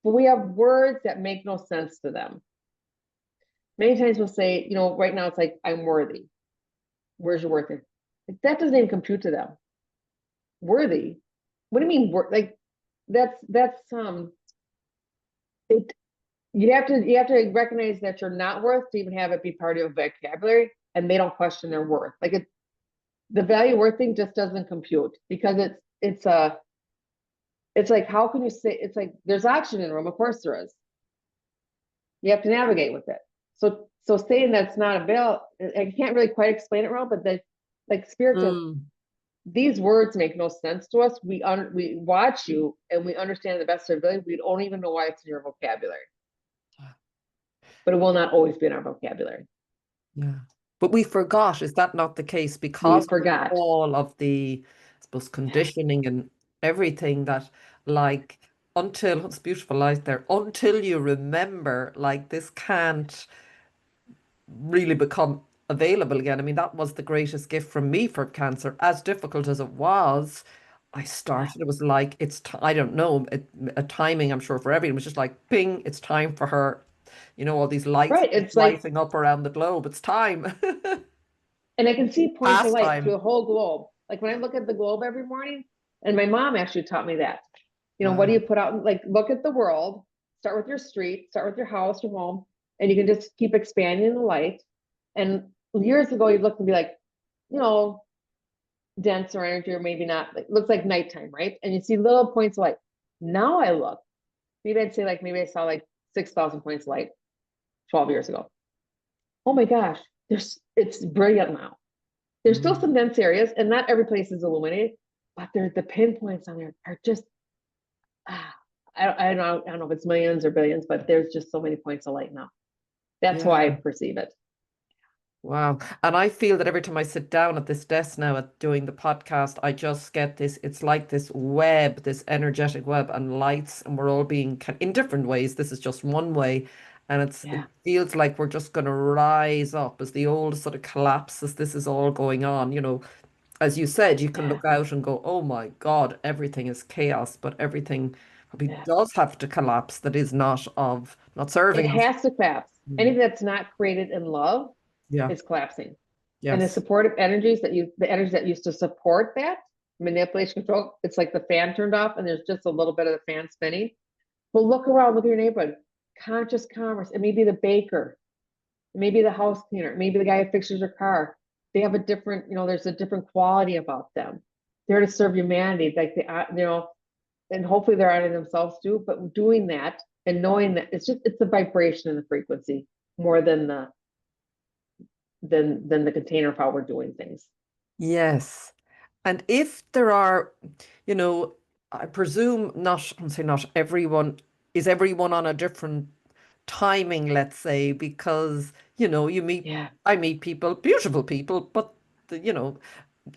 but we have words that make no sense to them. Many times we'll say, right now it's like, I'm worthy. Where's your worth? Like, that doesn't even compute to them. Worthy? What do you mean? Like, that's it. You have to recognize that you're not worth to even have it be part of your vocabulary, and they don't question their worth. Like, the value worth thing just doesn't compute, because it's like, how can you say, it's like, there's oxygen in the room, of course there is. You have to navigate with it. So saying that's not available, I can't really quite explain it well, but like spirit says, Mm. these words make no sense to us. We watch you and we understand the best of our ability. We don't even know why it's in your vocabulary, but it will not always be in our vocabulary. Yeah. But we forgot, is that not the case? We Because of forgot. all of the, I suppose, Yeah. conditioning and everything that, like, until it's beautiful out there, until you remember, like, this can't really become available again. I mean, that was the greatest gift from me for cancer. As difficult as it was, I Yeah. started, it was like, I don't know, a timing, I'm sure, for everyone. It was just like, ping, it's time for her. All these lights Right. It's like, lighting up around the globe. It's time. and I can see points of light through Pastime. the whole globe. Like, when I look at the globe every morning, and my mom actually taught me that. What do Wow. you put out? Like, look at the world, start with your street, start with your house, your home, and you can just keep expanding the light. And years ago, you'd look and be like, you know, denser energy, or maybe not. Like, looks like nighttime, right? And you see little points of light. Now I look, maybe I'd say, like, maybe I saw like 6,000 points of light 12 years ago. Oh my gosh, it's brilliant now. There's still Mm. some dense areas, and not every place is illuminated, but the pinpoints on there are just, ah, I don't know if it's millions or billions, but there's just so many points of light now. That's how I Yeah. perceive it. Wow. And I feel that every time I sit down at this desk now at doing the podcast, I just get this, it's like this web, this energetic web and lights, and we're all being in different ways. This is just one way. And it Yeah, feels like we're just going to rise up as the old sort of collapses. This is all going on. As you said, you can yeah, look out and go, oh my God, everything is chaos, but everything probably yeah. does have to collapse that is not It serving us. has to collapse. Mm. Anything that's not created in love Yeah. is collapsing. And the Yes. supportive energies the energies that used to support that manipulation, control, it's like the fan turned off and there's just a little bit of the fan spinning. Well, look around, look at your neighborhood. Conscious commerce. It may be the baker, it may be the house cleaner, it may be the guy who fixes your car. They have a different, there's a different quality about them. They're to serve humanity. Like, and hopefully they're honoring themselves too, but doing that and knowing that it's the vibration and the frequency more than the container of how we're doing things. Yes. And if there are, you know, I presume not, I'm saying not everyone, is everyone on a different timing, let's say, because, you know, Yeah. I meet people, beautiful people, but, you know,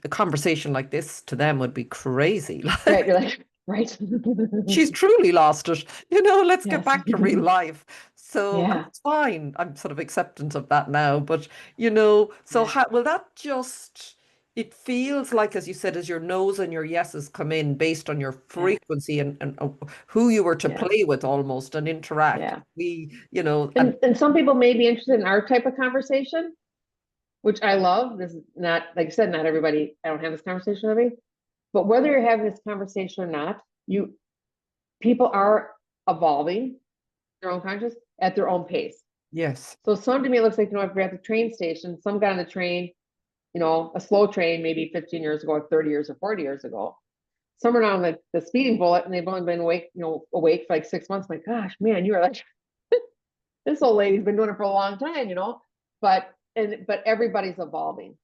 a conversation like this to them would be crazy. Right. You're like, right. She's truly lost it. You know, let's get Yes. back to real life. So, and Yeah. that's fine. I'm sort of acceptant of that now. But, you know, so Yeah. will that just, it feels like, as you said, as your no's and your yeses come in based on your Yeah. frequency and who you were to Yeah. play with almost and interact. Yeah. You know, and And some people may be interested in our type of conversation, which I love. This is not, like I said, not everybody, I don't have this conversation with me, but whether you're having this conversation or not, people are evolving their own conscious at their own pace. yes, So some to me, it looks like, if we're at the train station, some got on the train, a slow train, maybe 15 years ago, or 30 years or 40 years ago. Some are on the speeding bullet and they've only been awake for like 6 months. My gosh, man, you are like, this old lady's been doing it for a long time, but everybody's evolving.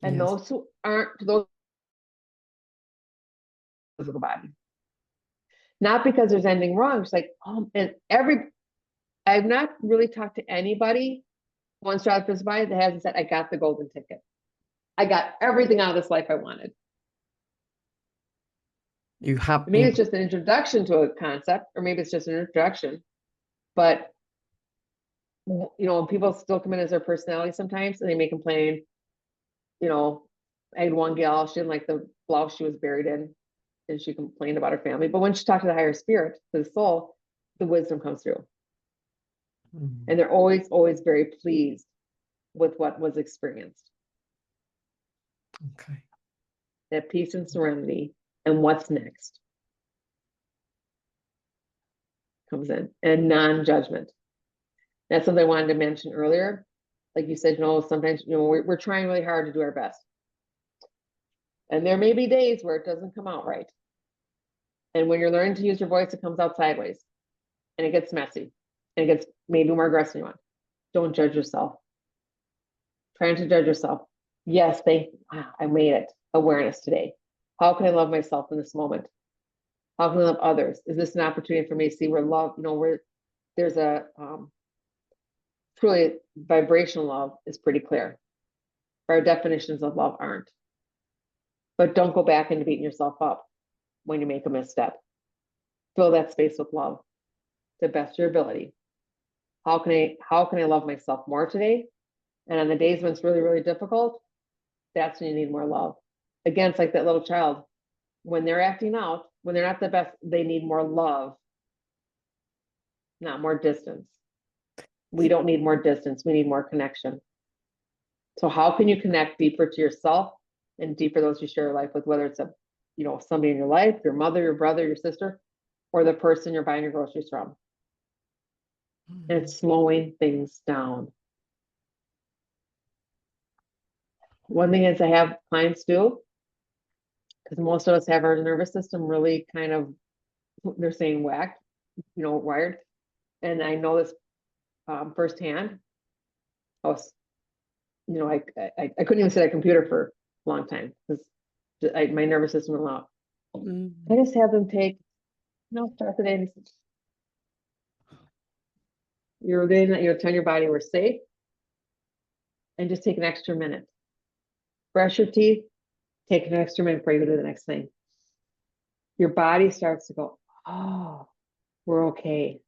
And yes, those who aren't, those physical body. Not because there's anything wrong. It's like, I've not really talked to anybody once they're out of physical body that hasn't said, I got the golden ticket. I got everything out of this life I wanted. you have, Maybe it's just an introduction to a concept, or maybe it's just an introduction, but people still come in as their personality sometimes and they may complain. I had one gal, she didn't like the blouse she was buried in, and she complained about her family. But when she talked to the higher spirit, to the soul, the wisdom comes through. And they're always, always very pleased with what was experienced. okay. That peace and serenity and what's next comes in, and non-judgment. That's something I wanted to mention earlier. Like you said, sometimes, we're trying really hard to do our best. And there may be days where it doesn't come out right. And when you're learning to use your voice, it comes out sideways and it gets messy and it gets maybe more aggressive than you want. Don't judge yourself. Trying to judge yourself. Yes, wow, I made it. Awareness today. How can I love myself in this moment? How can I love others? Is this an opportunity for me to see where love, where there's a truly vibrational love is pretty clear. Our definitions of love aren't. But don't go back into beating yourself up when you make a misstep. Fill that space with love to the best of your ability. How can I love myself more today? And on the days when it's really, really difficult, that's when you need more love. Again, it's like that little child. When they're acting out, when they're not the best, they need more love, not more distance. We don't need more distance. We need more connection. So how can you connect deeper to yourself and deeper those you share your life with, whether it's somebody in your life, your mother, your brother, your sister, or the person you're buying your groceries from? And it's slowing things down. One thing is I have clients do, because most of us have our nervous system really kind of, they're saying whacked, wired. And I know this firsthand. I was, I couldn't even sit at a computer for a long time because my nervous system went out. I just have them take, start the day and you're telling your body we're safe, and just take an extra minute. Brush your teeth, take an extra minute before you go to the next thing. Your body starts to go, oh, we're okay.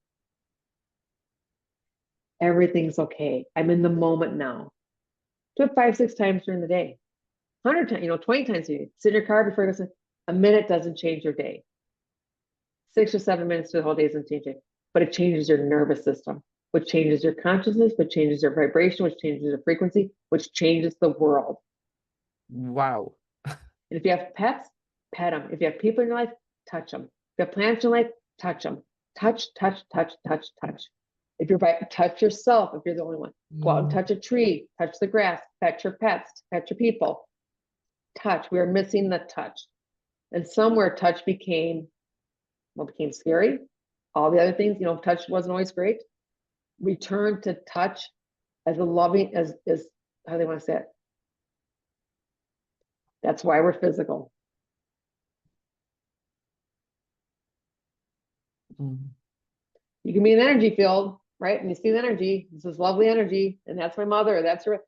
Everything's okay. I'm in the moment now. Do it 5, 6 times during the day. 100 times, 20 times a day. Sit in your car before you go. A minute doesn't change your day. 6 or 7 minutes to the whole day doesn't change it, but it changes your nervous system, which changes your consciousness, which changes your vibration, which changes your frequency, which changes the world. Wow. And if you have pets, pet them. If you have people in your life, touch them. If you have plants in your life, touch them. Touch, touch, touch, touch, touch. If you're touch yourself, if you're the only one. Go out and touch a tree, touch the grass, pet your pets, pet your people. Touch. We are missing the touch. And somewhere touch became what became scary, all the other things, touch wasn't always great. Return to touch as a loving, as how they want to say it. That's why we're physical. You can be in an energy field, right? And you see the energy, this is lovely energy, and that's my mother, that's her,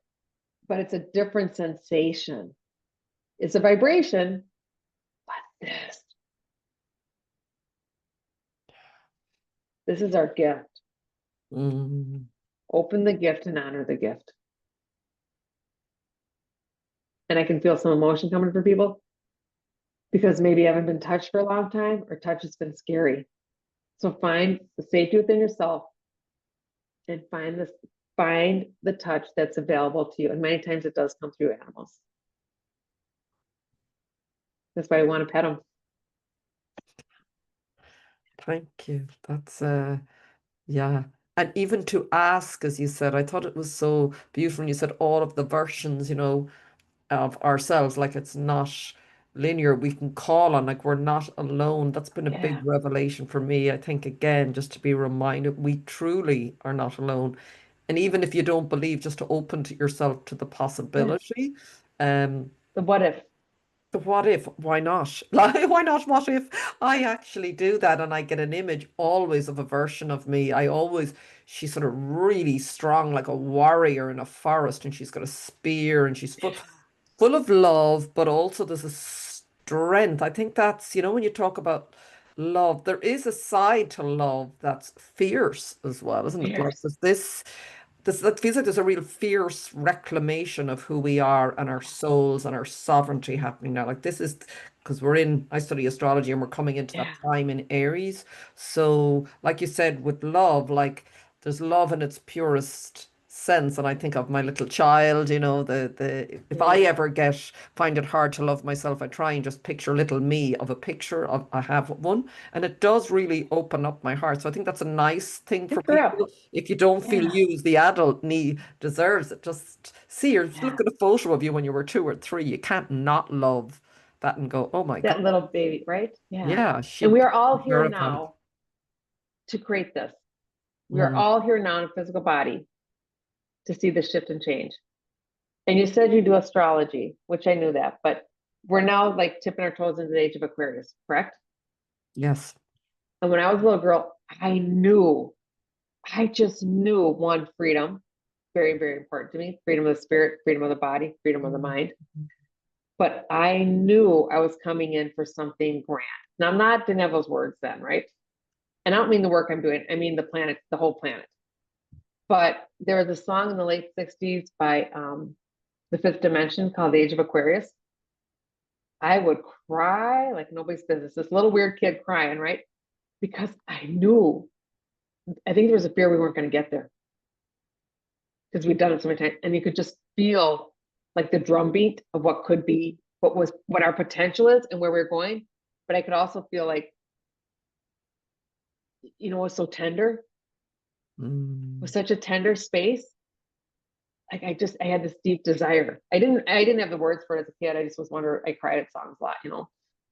but it's a different sensation. It's a vibration, but this is our gift. Open the gift and honor the gift. And I can feel some emotion coming for people because maybe you haven't been touched for a long time, or touch has been scary. So find the safety within yourself and find the touch that's available to you. And many times it does come through animals. That's why I want to pet them. Thank you. That's yeah. And even to ask, as you said, I thought it was so beautiful when you said all of the versions, of ourselves, like it's not linear. We can call on, like we're not alone. That's been a big revelation for me. I think, again, just to be reminded, we truly are not alone. And even if you don't believe, just to open to yourself to the possibility. The what if? The what if, why not? Like, why not? What if I actually do that and I get an image always of a version of me? She's sort of really strong, like a warrior in a forest, and she's got a spear and she's full of love, but also there's a strength. I think that's, when you talk about love, there is a side to love that's fierce as well, isn't it? Like there's this that feels like there's a real fierce reclamation of who we are and our souls and our sovereignty happening now. Like this is because I study astrology and we're coming into that time in Aries. So, like you said, with love, like there's love in its purest sense. And I think of my little child, if I ever find it hard to love myself, I try and just picture little me of a picture of, I have one, and it does really open up my heart. So I think that's a nice thing for people. If you don't feel you as the adult deserves it, just look at a photo of you when you were 2 or 3. You can't not love that and go, oh my God. That little baby, right? Yeah. And we are all here now to create this. We are all here now in a physical body to see the shift and change. And you said you do astrology, which I knew that, but we're now like tipping our toes into the age of Aquarius, correct? Yes. And when I was a little girl, I just knew one, freedom, very, very important to me. Freedom of the spirit, freedom of the body, freedom of the mind. But I knew I was coming in for something grand. Now, didn't have those words then, right? And I don't mean the work I'm doing. I mean the planet, the whole planet. But there was a song in the late 60s by The Fifth Dimension called The Age of Aquarius. I would cry like nobody's business. This little weird kid crying, right? Because I think there was a fear we weren't going to get there. Because we'd done it so many times. And you could just feel like the drumbeat of what could be, what our potential is and where we're going. But I could also feel like, it was so tender. It was such a tender space. Like I had this deep desire. I didn't have the words for it as a kid. I just was wondering, I cried at songs a lot,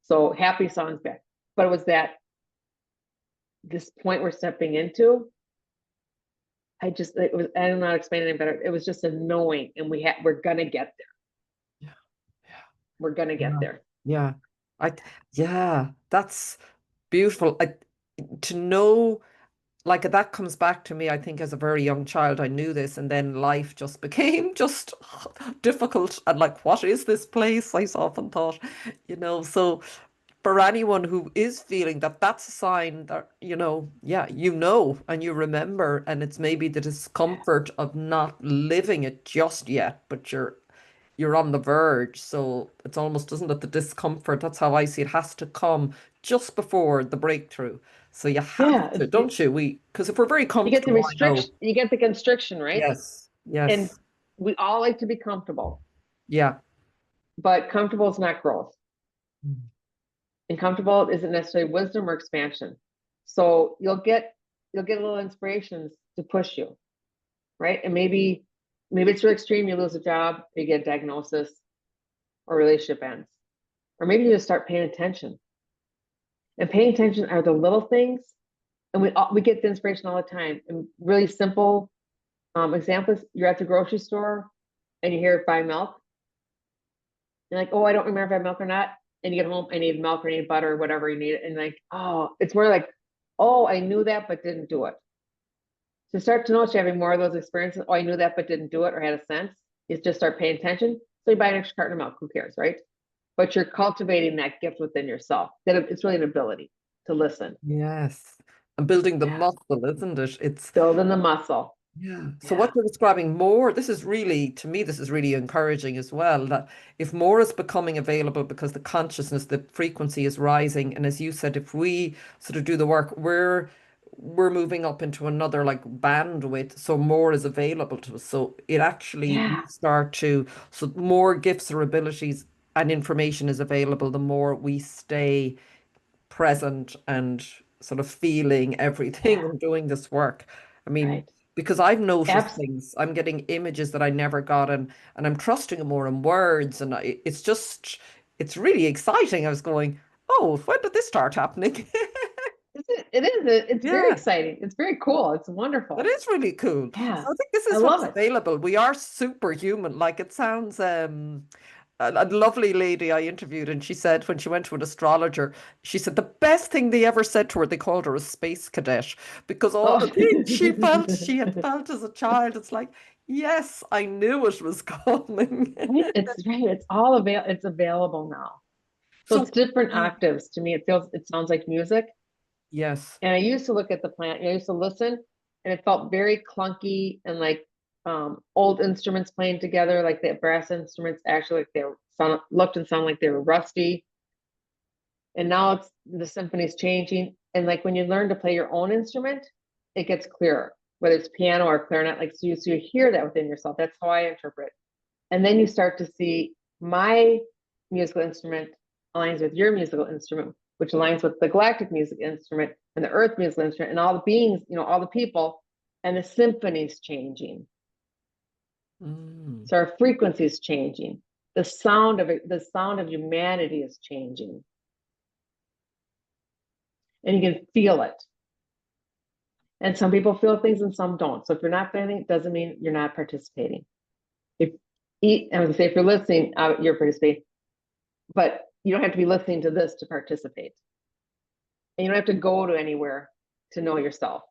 So happy songs back. But it was this point we're stepping into. I don't know how to explain it any better. It was just a knowing, and we're gonna get there. Yeah. We're gonna get there. Yeah. That's beautiful. To know, like that comes back to me, I think as a very young child, I knew this, and then life just became just difficult. And like, what is this place? I often thought, so for anyone who is feeling that, that's a sign that, and you remember, and it's maybe the discomfort of not living it just yet, but you're on the verge. So it's almost, isn't it, the discomfort? That's how I see it, has to come just before the breakthrough. So you have to, don't you? Because if we're very comfortable, you get the restriction, you get the constriction, right? Yes. And we all like to be comfortable. Yeah. But comfortable is not growth. And comfortable isn't necessarily wisdom or expansion. So you'll get little inspirations to push you, right? And maybe it's really extreme. You lose a job, you get a diagnosis, or relationship ends, or maybe you just start paying attention. And paying attention are the little things. And we get the inspiration all the time. And really simple examples, you're at the grocery store and you hear buy milk. You're like, oh, I don't remember if I have milk or not. And you get home, I need milk or I need butter or whatever you need. And like, oh, it's more like, oh, I knew that, but didn't do it. So start to notice you're having more of those experiences. Oh, I knew that, but didn't do it or had a sense. You just start paying attention. So you buy an extra carton of milk, who cares, right? But you're cultivating that gift within yourself. That it's really an ability to listen. Yes. And building the Yeah. muscle, isn't it? It's Building the muscle. yeah. So what Yeah. you're describing more, this is really, to me, this is really encouraging as well, that if more is becoming available because the consciousness, the frequency is rising, and as you said, if we sort of do the work, we're moving up into another like bandwidth, so more is available to us. So it actually we Yeah. start to, so more gifts or abilities and information is available, the more we stay present and sort of feeling everything Yeah. and doing this work. I mean, Right. because I've noticed Abs things, I'm getting images that I never got, and I'm trusting them more in words, and it's just, it's really exciting. I was going, oh, when did this start happening? It is. It's very Yeah. exciting. It's very cool. It's That wonderful. is really cool. Yeah. So I think this I is love what's it. available. We are superhuman. Like it sounds a lovely lady I interviewed, and she said when she went to an astrologer, she said the best thing they ever said to her, they called her a space cadet because all Oh. the things she had felt as a child, it's like, yes, I knew it was coming. Right. It's right. It's all available. It's available now. So So it's different yeah, octaves. To me, it sounds like music. yes. And I used to look at the plant, I used to listen, and it felt very clunky and like old instruments playing together, like the brass instruments actually like they looked and sounded like they were rusty. And now it's the symphony's changing. And like when you learn to play your own instrument, it gets clearer, whether it's piano or clarinet, like so you hear that within yourself. That's how I interpret. And then you start to see my musical instrument aligns with your musical instrument, which aligns with the galactic music instrument and the earth musical instrument and all the beings, all the people, and the symphony's changing. Mm. So our frequency is changing. The sound of humanity is changing. And you can feel it. And some people feel things and some don't. So if you're not feeling it, doesn't mean you're not participating. If I was gonna say if you're listening, you're participating. But you don't have to be listening to this to participate. And you don't have to go to anywhere to know yourself.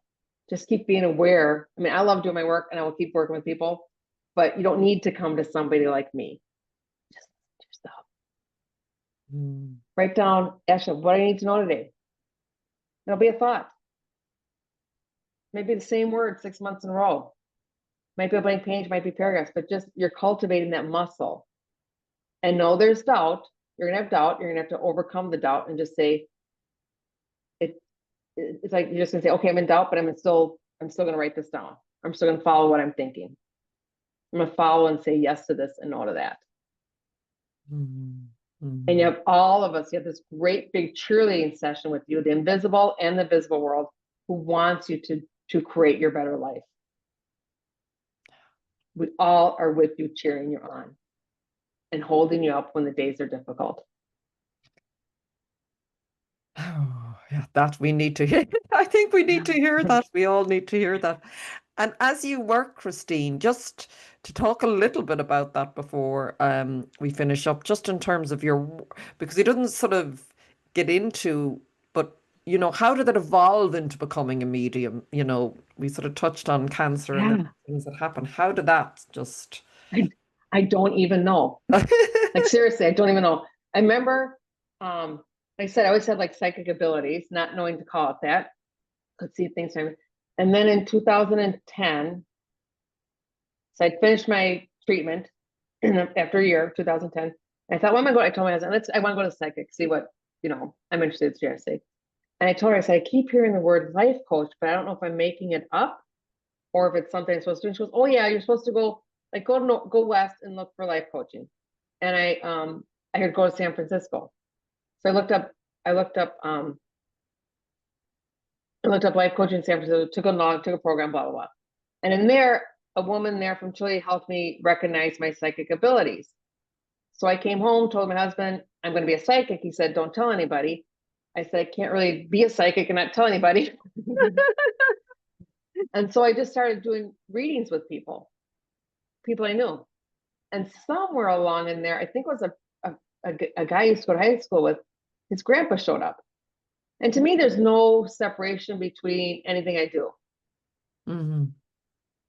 Just keep being aware. I mean, I love doing my work and I will keep working with people, but you don't need to come to somebody like me. Just yourself. Mm. Write down, Asha, what I need to know today. It'll be a thought. Maybe the same word 6 months in a row. Might be a blank page, might be paragraphs, but just you're cultivating that muscle. And know there's doubt. You're gonna have doubt. You're gonna have to overcome the doubt and just say, it's like you're just gonna say, okay, I'm in doubt, but I'm still gonna write this down. I'm still gonna follow what I'm thinking. I'm gonna follow and say yes to this and no to that. Mm. And you Mm. have all of us, you have this great big cheerleading session with you, the invisible and the visible world, who wants you to create your better life. We all are with you, cheering you on and holding you up when the days are difficult. Oh, yeah, that we need to hear. I think we need to hear that. We all need to hear that. And as you work, Christine, just to talk a little bit about that before we finish up, just in terms of because he doesn't sort of get into, but how did that evolve into becoming a medium? We sort of touched on cancer and the Yeah. things that happen. How did that just? I, I don't even know. Like seriously, I don't even know. I remember, like I said, I always had like psychic abilities, not knowing to call it that. Could see things. And then in 2010, so I'd finished my treatment after a year, 2010. I thought, what am I going? I told my husband, I want to go to psychic, see what, I'm interested in say. And I told her, I said, I keep hearing the word life coach, but I don't know if I'm making it up or if it's something I'm supposed to do. And she goes, oh yeah, you're supposed to go go west and look for life coaching. And I heard go to San Francisco. So I looked up life coaching in San Francisco, took a program, blah, blah, blah. And in there, a woman there from Chile helped me recognize my psychic abilities. So I came home, told my husband, I'm going to be a psychic. He said, don't tell anybody. I said, I can't really be a psychic and not tell anybody. And so I just started doing readings with people I knew. And somewhere along in there, I think it was a guy I used to go to high school with, his grandpa showed up. And to me, there's no separation between anything I do. Mm-hmm.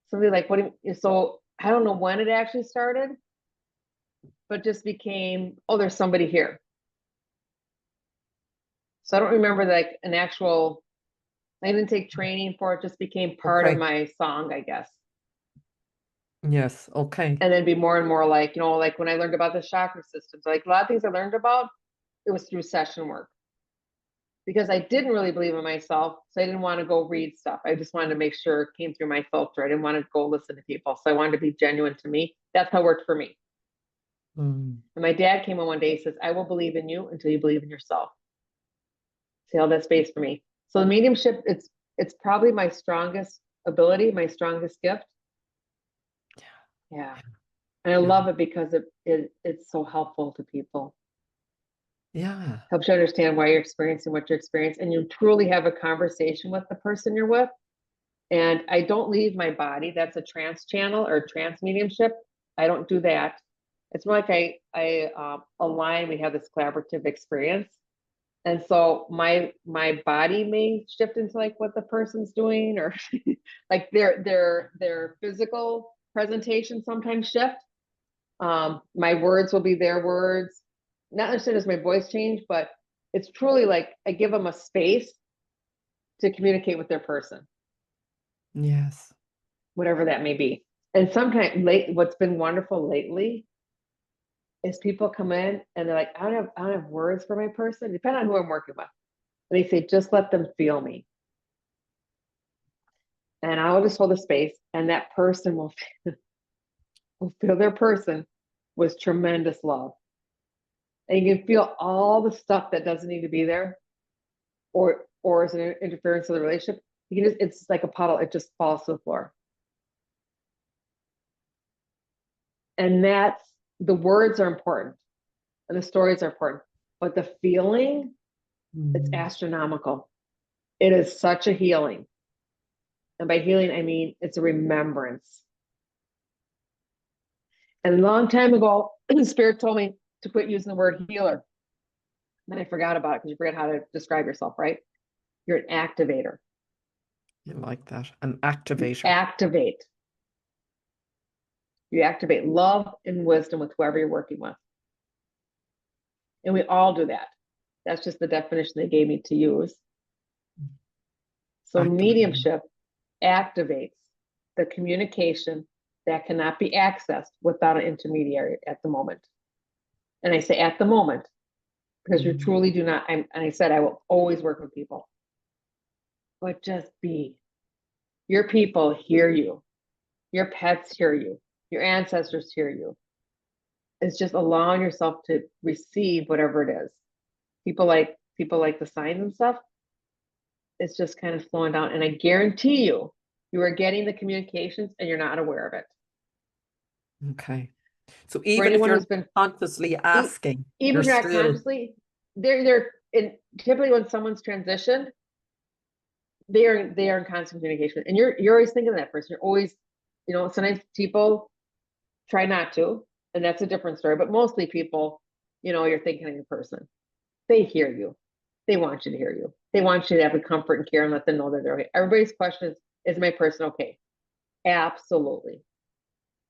Somebody like, what do you, so I don't know when it actually started, but just became, oh, there's somebody here. So I don't remember like an actual, I didn't take training for it, just became part of my song, I guess. Yes. Okay. And then be more and more like, like when I learned about the chakra systems, like a lot of things I learned about, it was through session work. Because I didn't really believe in myself. So I didn't want to go read stuff. I just wanted to make sure it came through my filter. I didn't want to go listen to people. So I wanted to be genuine to me. That's how it worked for me. And my dad came in one day, he says, I will believe in you until you believe in yourself. See how that space for me. So the mediumship, it's probably my strongest ability, my strongest gift. Yeah. And I love it because it's so helpful to people. Yeah. Helps you understand why you're experiencing what you're experiencing. And you truly have a conversation with the person you're with. And I don't leave my body. That's a trance channel or trance mediumship. I don't do that. It's more like I align, we have this collaborative experience. And so my body may shift into like what the person's doing, or like their physical presentation sometimes shift. My words will be their words. Not necessarily does my voice change, but it's truly like I give them a space to communicate with their person. Yes. Whatever that may be. And sometimes what's been wonderful lately is people come in and they're like, I don't have words for my person, depending on who I'm working with. And they say, just let them feel me. And I'll just hold the space, and that person will feel their person with tremendous love. And you can feel all the stuff that doesn't need to be there, or is an interference of the relationship. You can it's like a puddle, it just falls to the floor. And the words are important and the stories are important, but the feeling, it's astronomical. It is such a healing. And by healing, I mean, it's a remembrance. And a long time ago, Spirit told me to quit using the word healer. Then I forgot about it because you forget how to describe yourself, right? You're an activator. You like that. An activator. You activate love and wisdom with whoever you're working with. And we all do that. That's just the definition they gave me to use. So mediumship activates the communication that cannot be accessed without an intermediary at the moment. And I say at the moment, because you truly do not, and I said, I will always work with people. But just be. Your people hear you. Your pets hear you. Your ancestors hear you. It's just allowing yourself to receive whatever it is. People like the signs and stuff. It's just kind of slowing down. And I guarantee you are getting the communications and you're not aware of it. Okay. So even if you're been consciously asking, even if you're not consciously, they're typically when someone's transitioned, they are in constant communication. And you're always thinking of that person. You're always, sometimes people try not to, and that's a different story. But mostly people, you're thinking of the person. They hear you. They want you to hear you. They want you to have the comfort and care and let them know that they're okay. Everybody's question is my person okay? Absolutely.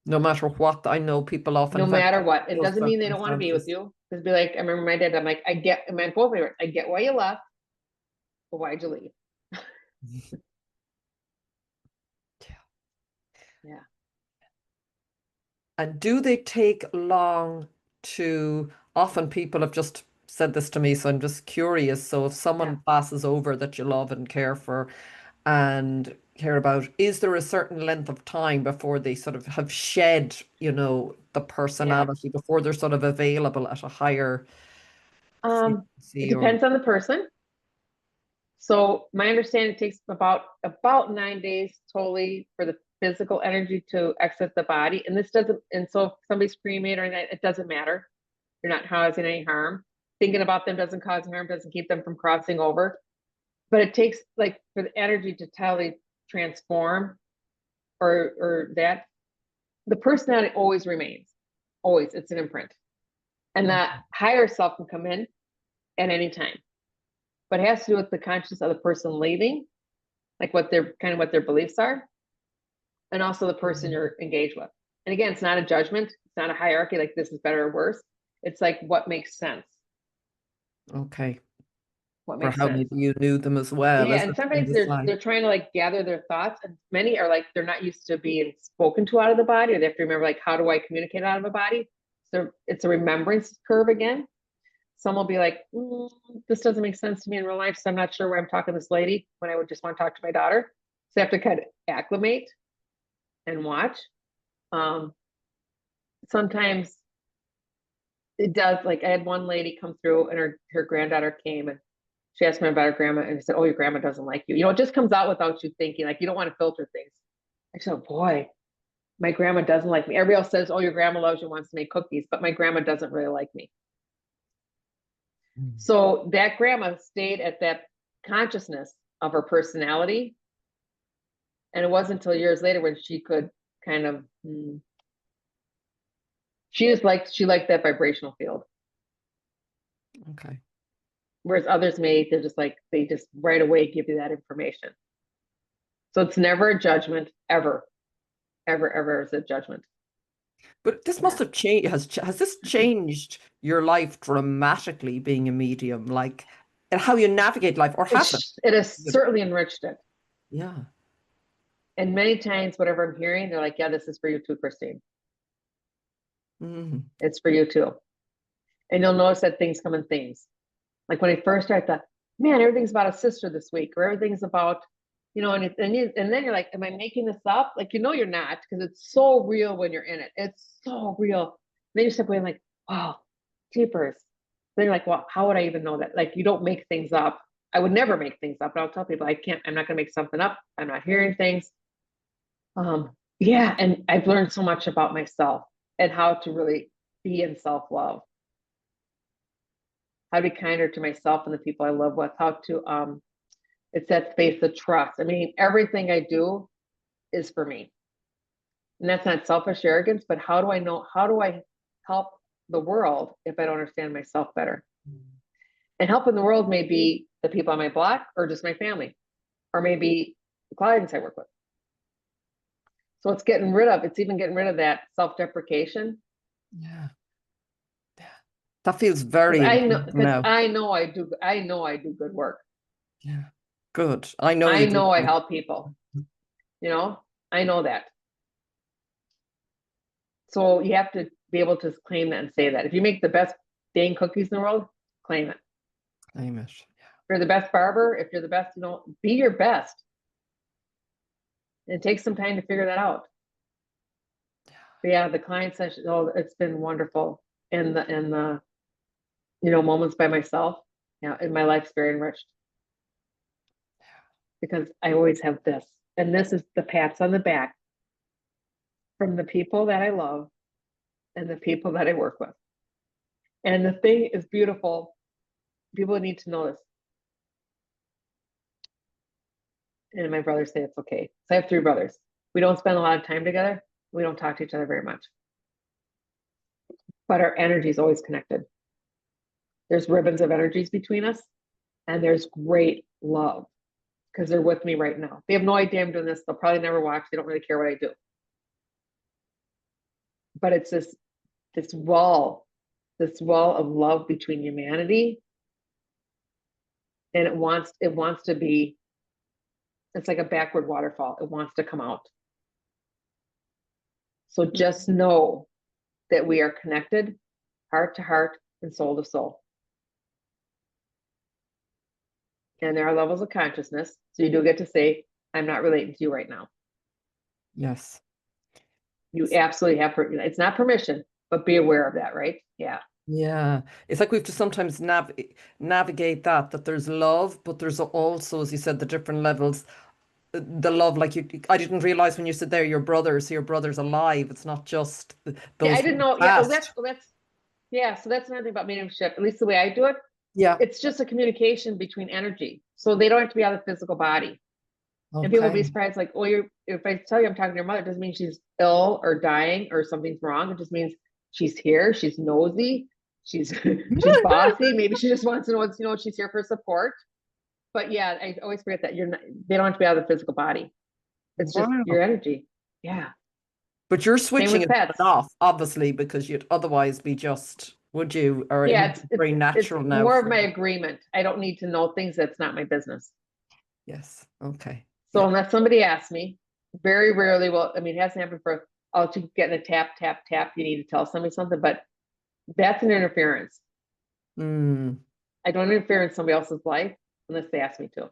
No matter what, I know people often. No matter what, it doesn't mean they don't want to be with you. Because be like, I remember my dad. I'm like, I get why you left, but why'd you leave? Yeah. And do they take long to? Often people have just said this to me, so I'm just curious. So if someone passes over that you love and care for and care about, is there a certain length of time before they sort of have shed, the personality, before they're sort of available at a higher it depends on the person. So my understanding, it takes about 9 days totally for the physical energy to exit the body. And so if somebody's cremated or that, it doesn't matter. You're not causing any harm. thinking about them doesn't cause harm, doesn't keep them from crossing over. But it takes like for the energy to totally transform or that the personality always remains. Always, it's an imprint. And that higher self can come in at any time. But it has to do with the consciousness of the person leaving, like what their beliefs are, and also the person you're engaged with. And again, it's not a judgment, it's not a hierarchy, like this is better or worse. It's like what makes sense. Okay. What For makes how sense. maybe you knew them as well Yeah, as and it seems sometimes it's like. they're trying to like gather their thoughts, and many are like they're not used to being spoken to out of the body, or they have to remember like how do I communicate out of a body. So it's a remembrance curve again. Some will be like, this doesn't make sense to me in real life, so I'm not sure why I'm talking to this lady when I would just want to talk to my daughter. So I have to kind of acclimate and watch. Sometimes it does, like I had one lady come through and her granddaughter came and she asked me about her grandma and I said, oh, your grandma doesn't like you. You know, it just comes out without you thinking, like you don't want to filter things. I said, oh, boy, my grandma doesn't like me. Everybody else says, oh, your grandma loves you, wants to make cookies, but my grandma doesn't really like me. So that grandma stayed at that consciousness of her personality. And it wasn't until years later when she could kind of, she liked that vibrational field. Okay. Whereas others they're just like, they just right away give you that information. So it's never a judgment, ever, ever, ever is a judgment. But this must have changed. Has this changed your life dramatically, being a medium, like and how you navigate life, or has it? It has certainly enriched it. Yeah. And many times, whatever I'm hearing, they're like, yeah, this is for you too, Kristine. It's for you too. And you'll notice that things come in themes. Like when I first started, I thought, man, everything's about a sister this week, or everything's about, you know, and then you're like, am I making this up? Like, you know, you're not, because it's so real when you're in it. It's so real. And then you step away and like, wow, jeepers. Then you're like, well, how would I even know that? Like, you don't make things up. I would never make things up, but I'll tell people I'm not gonna make something up. I'm not hearing things. Yeah, and I've learned so much about myself and how to really be in self-love, how to be kinder to myself and the people I live with, how to it's that space of trust. I mean, everything I do is for me. And that's not selfish arrogance, but how do I help the world if I don't understand myself better? And helping the world may be the people on my block or just my family, or maybe the clients I work with. So it's even getting rid of that self-deprecation. Yeah. That feels very important now. I know I do good work. Yeah. Good. I know I you do. know I help people. You know, I know that. So you have to be able to claim that and say that. If you make the best dang cookies in the world, claim it. Claim it. If you're the best barber, if you're the best, you know, be your best. And it takes some time to figure that out. But yeah, the client session, oh, it's been wonderful. And the you know, moments by myself, yeah, and my life's very enriched. Because I always have this. And this is the pats on the back from the people that I love and the people that I work with. And the thing is beautiful. People need to know this. And my brothers say it's okay. So I have 3 brothers. We don't spend a lot of time together. We don't talk to each other very much. But our energy is always connected. There's ribbons of energies between us, and there's great love because they're with me right now. They have no idea I'm doing this. They'll probably never watch. They don't really care what I do. But it's this wall of love between humanity, and it wants to be. It's like a backward waterfall. It wants to come out. So just know that we are connected, heart to heart and soul to soul. And there are levels of consciousness. So you do get to say, I'm not relating to you right now. Yes. You absolutely have, it's not permission, but be aware of that, right? Yeah. Yeah. It's like we have to sometimes navigate that there's love, but there's also, as you said, the different levels. The love, like I didn't realize when you said there, your brother's alive. It's not just Yeah, those I didn't know. Yeah, past. Yeah, so that's another thing about mediumship, at least the way I do it. Yeah. It's just a communication between energy. So they don't have to be out of the physical body. And people will be Okay. surprised, like, oh, if I tell you I'm talking to your mother, it doesn't mean she's ill or dying or something's wrong. It just means she's here, she's nosy, she's she's bossy. Maybe she just wants to know she's here for support. But yeah, I always forget that they don't have to be out of the physical body. It's just your Wow. energy. Yeah. But you're Same switching with it on pets. and off, obviously, because you'd otherwise be just, would you? Or it Yeah, would be very it's natural now more of for my you. agreement. I don't need to know things that's not my business. Yes. Okay. So Yeah. unless somebody asks me, very rarely will, I mean, it hasn't happened for, I'll keep getting a tap, tap, tap. You need to tell somebody something, but that's an interference. Mm, I don't interfere in somebody else's life unless they ask me to.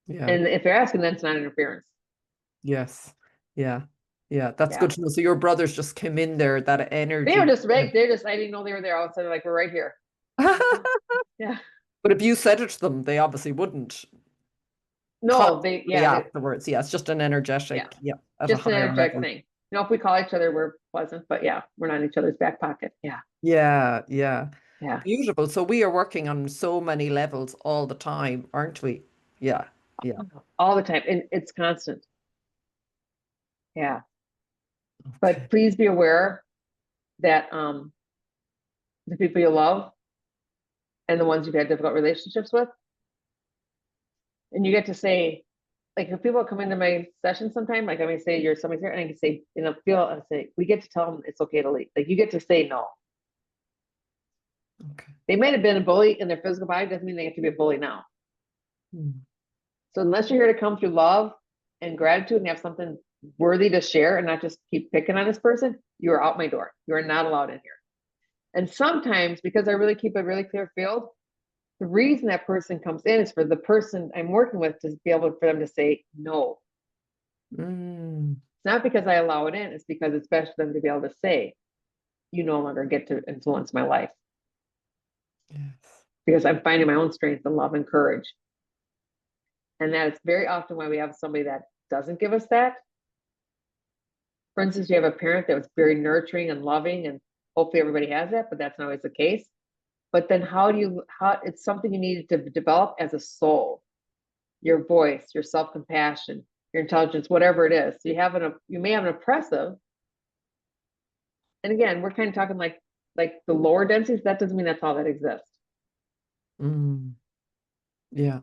yeah. And if they're asking, then it's not interference. Yes. Yeah. Yeah. That's Yeah. good to know. So your brothers just came in there, that They were energy. just right. I didn't know they were there. All of a sudden, like, we're right here. Yeah. But if you said it to them, they obviously wouldn't No, consciously afterwards. Yeah, it's just an energetic, yeah, at a just an higher energetic level. thing. If we call each other, we're pleasant, but yeah, we're not in each other's back pocket. Yeah. Yeah, yeah. Yeah. Beautiful. So we are working on so many levels all the time, aren't we? Yeah, yeah. All the time. And it's constant. Yeah. Okay. But please be aware that the people you love and the ones you've had difficult relationships with, and you get to say, like, if people come into my session sometime, like I may say, you're somebody's here, and I can say, I say, we get to tell them it's okay to leave. Like, you get to say no. Okay. They might have been a bully in their physical body, doesn't mean they have to be a bully now. Mm. So unless you're here to come through love and gratitude and have something worthy to share and not just keep picking on this person, you are out my door. You are not allowed in here. And sometimes, because I really keep a really clear field, the reason that person comes in is for the person I'm working with to be able for them to say no. Mm. It's not because I allow it in, it's because it's best for them to be able to say, you no longer get to influence my life. Yes. Because I'm finding my own strength and love and courage. And that is very often why we have somebody that doesn't give us that. For instance, you have a parent that was very nurturing and loving, and hopefully everybody has that, but that's not always the case. But then how it's something you need to develop as a soul, your voice, your self-compassion, your intelligence, whatever it is. So you may have an oppressive, and again, we're kind of talking like the lower densities. That doesn't mean that's all that exists. Mm. Yeah.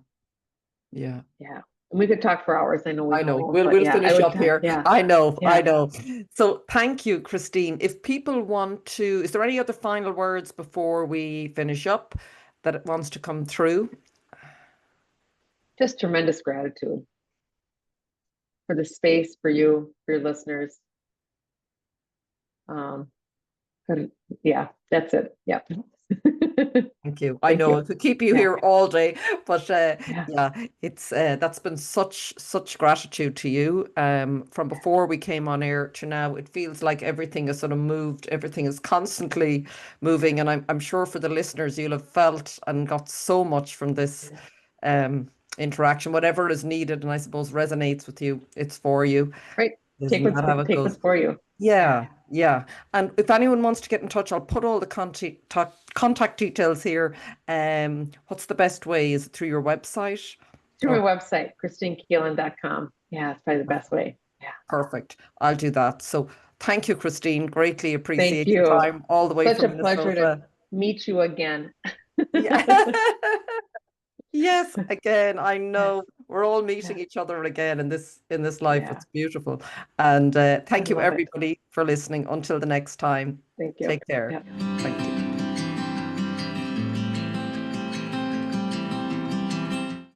Yeah. Yeah. And we could talk for hours. I know we I know. won't, We'll but we'll yeah, I finish would up talk. here. Yeah. I know, I Yeah. know. So thank you, Christine. If people want to, is there any other final words before we finish up that it wants to come through? Just tremendous gratitude for the space, for you, for your listeners. Yeah, that's it. Yeah. Thank you. I Thank know you. I could keep you Yeah. here all day, but Yeah. yeah, it's that's been such gratitude to you. From before we came on air to now, it feels like everything is sort of moved. Everything is constantly moving, and I'm sure for the listeners, you'll have felt and got so much from this interaction. Whatever is needed, and I suppose resonates with you, it's for you. Right. Isn't that how it Take goes? what's for you. Yeah. Yeah, yeah. And if anyone wants to get in touch, I'll put all the contact details here. What's the best way? Is it through your website? Through Or my website, KristineKieland.com. Yeah, it's probably the best way. Yeah. perfect. I'll do that. So thank you, Christine. Greatly Thank appreciate your you. time all the way Such a from pleasure to Minnesota. meet you again. Yeah. Yes, again, I Yeah. know we're all Yeah. meeting each other again in this life. Yeah. It's beautiful. And I thank you love it. everybody for listening. Until the next time. Thank you. Take care. Yeah. Thank you.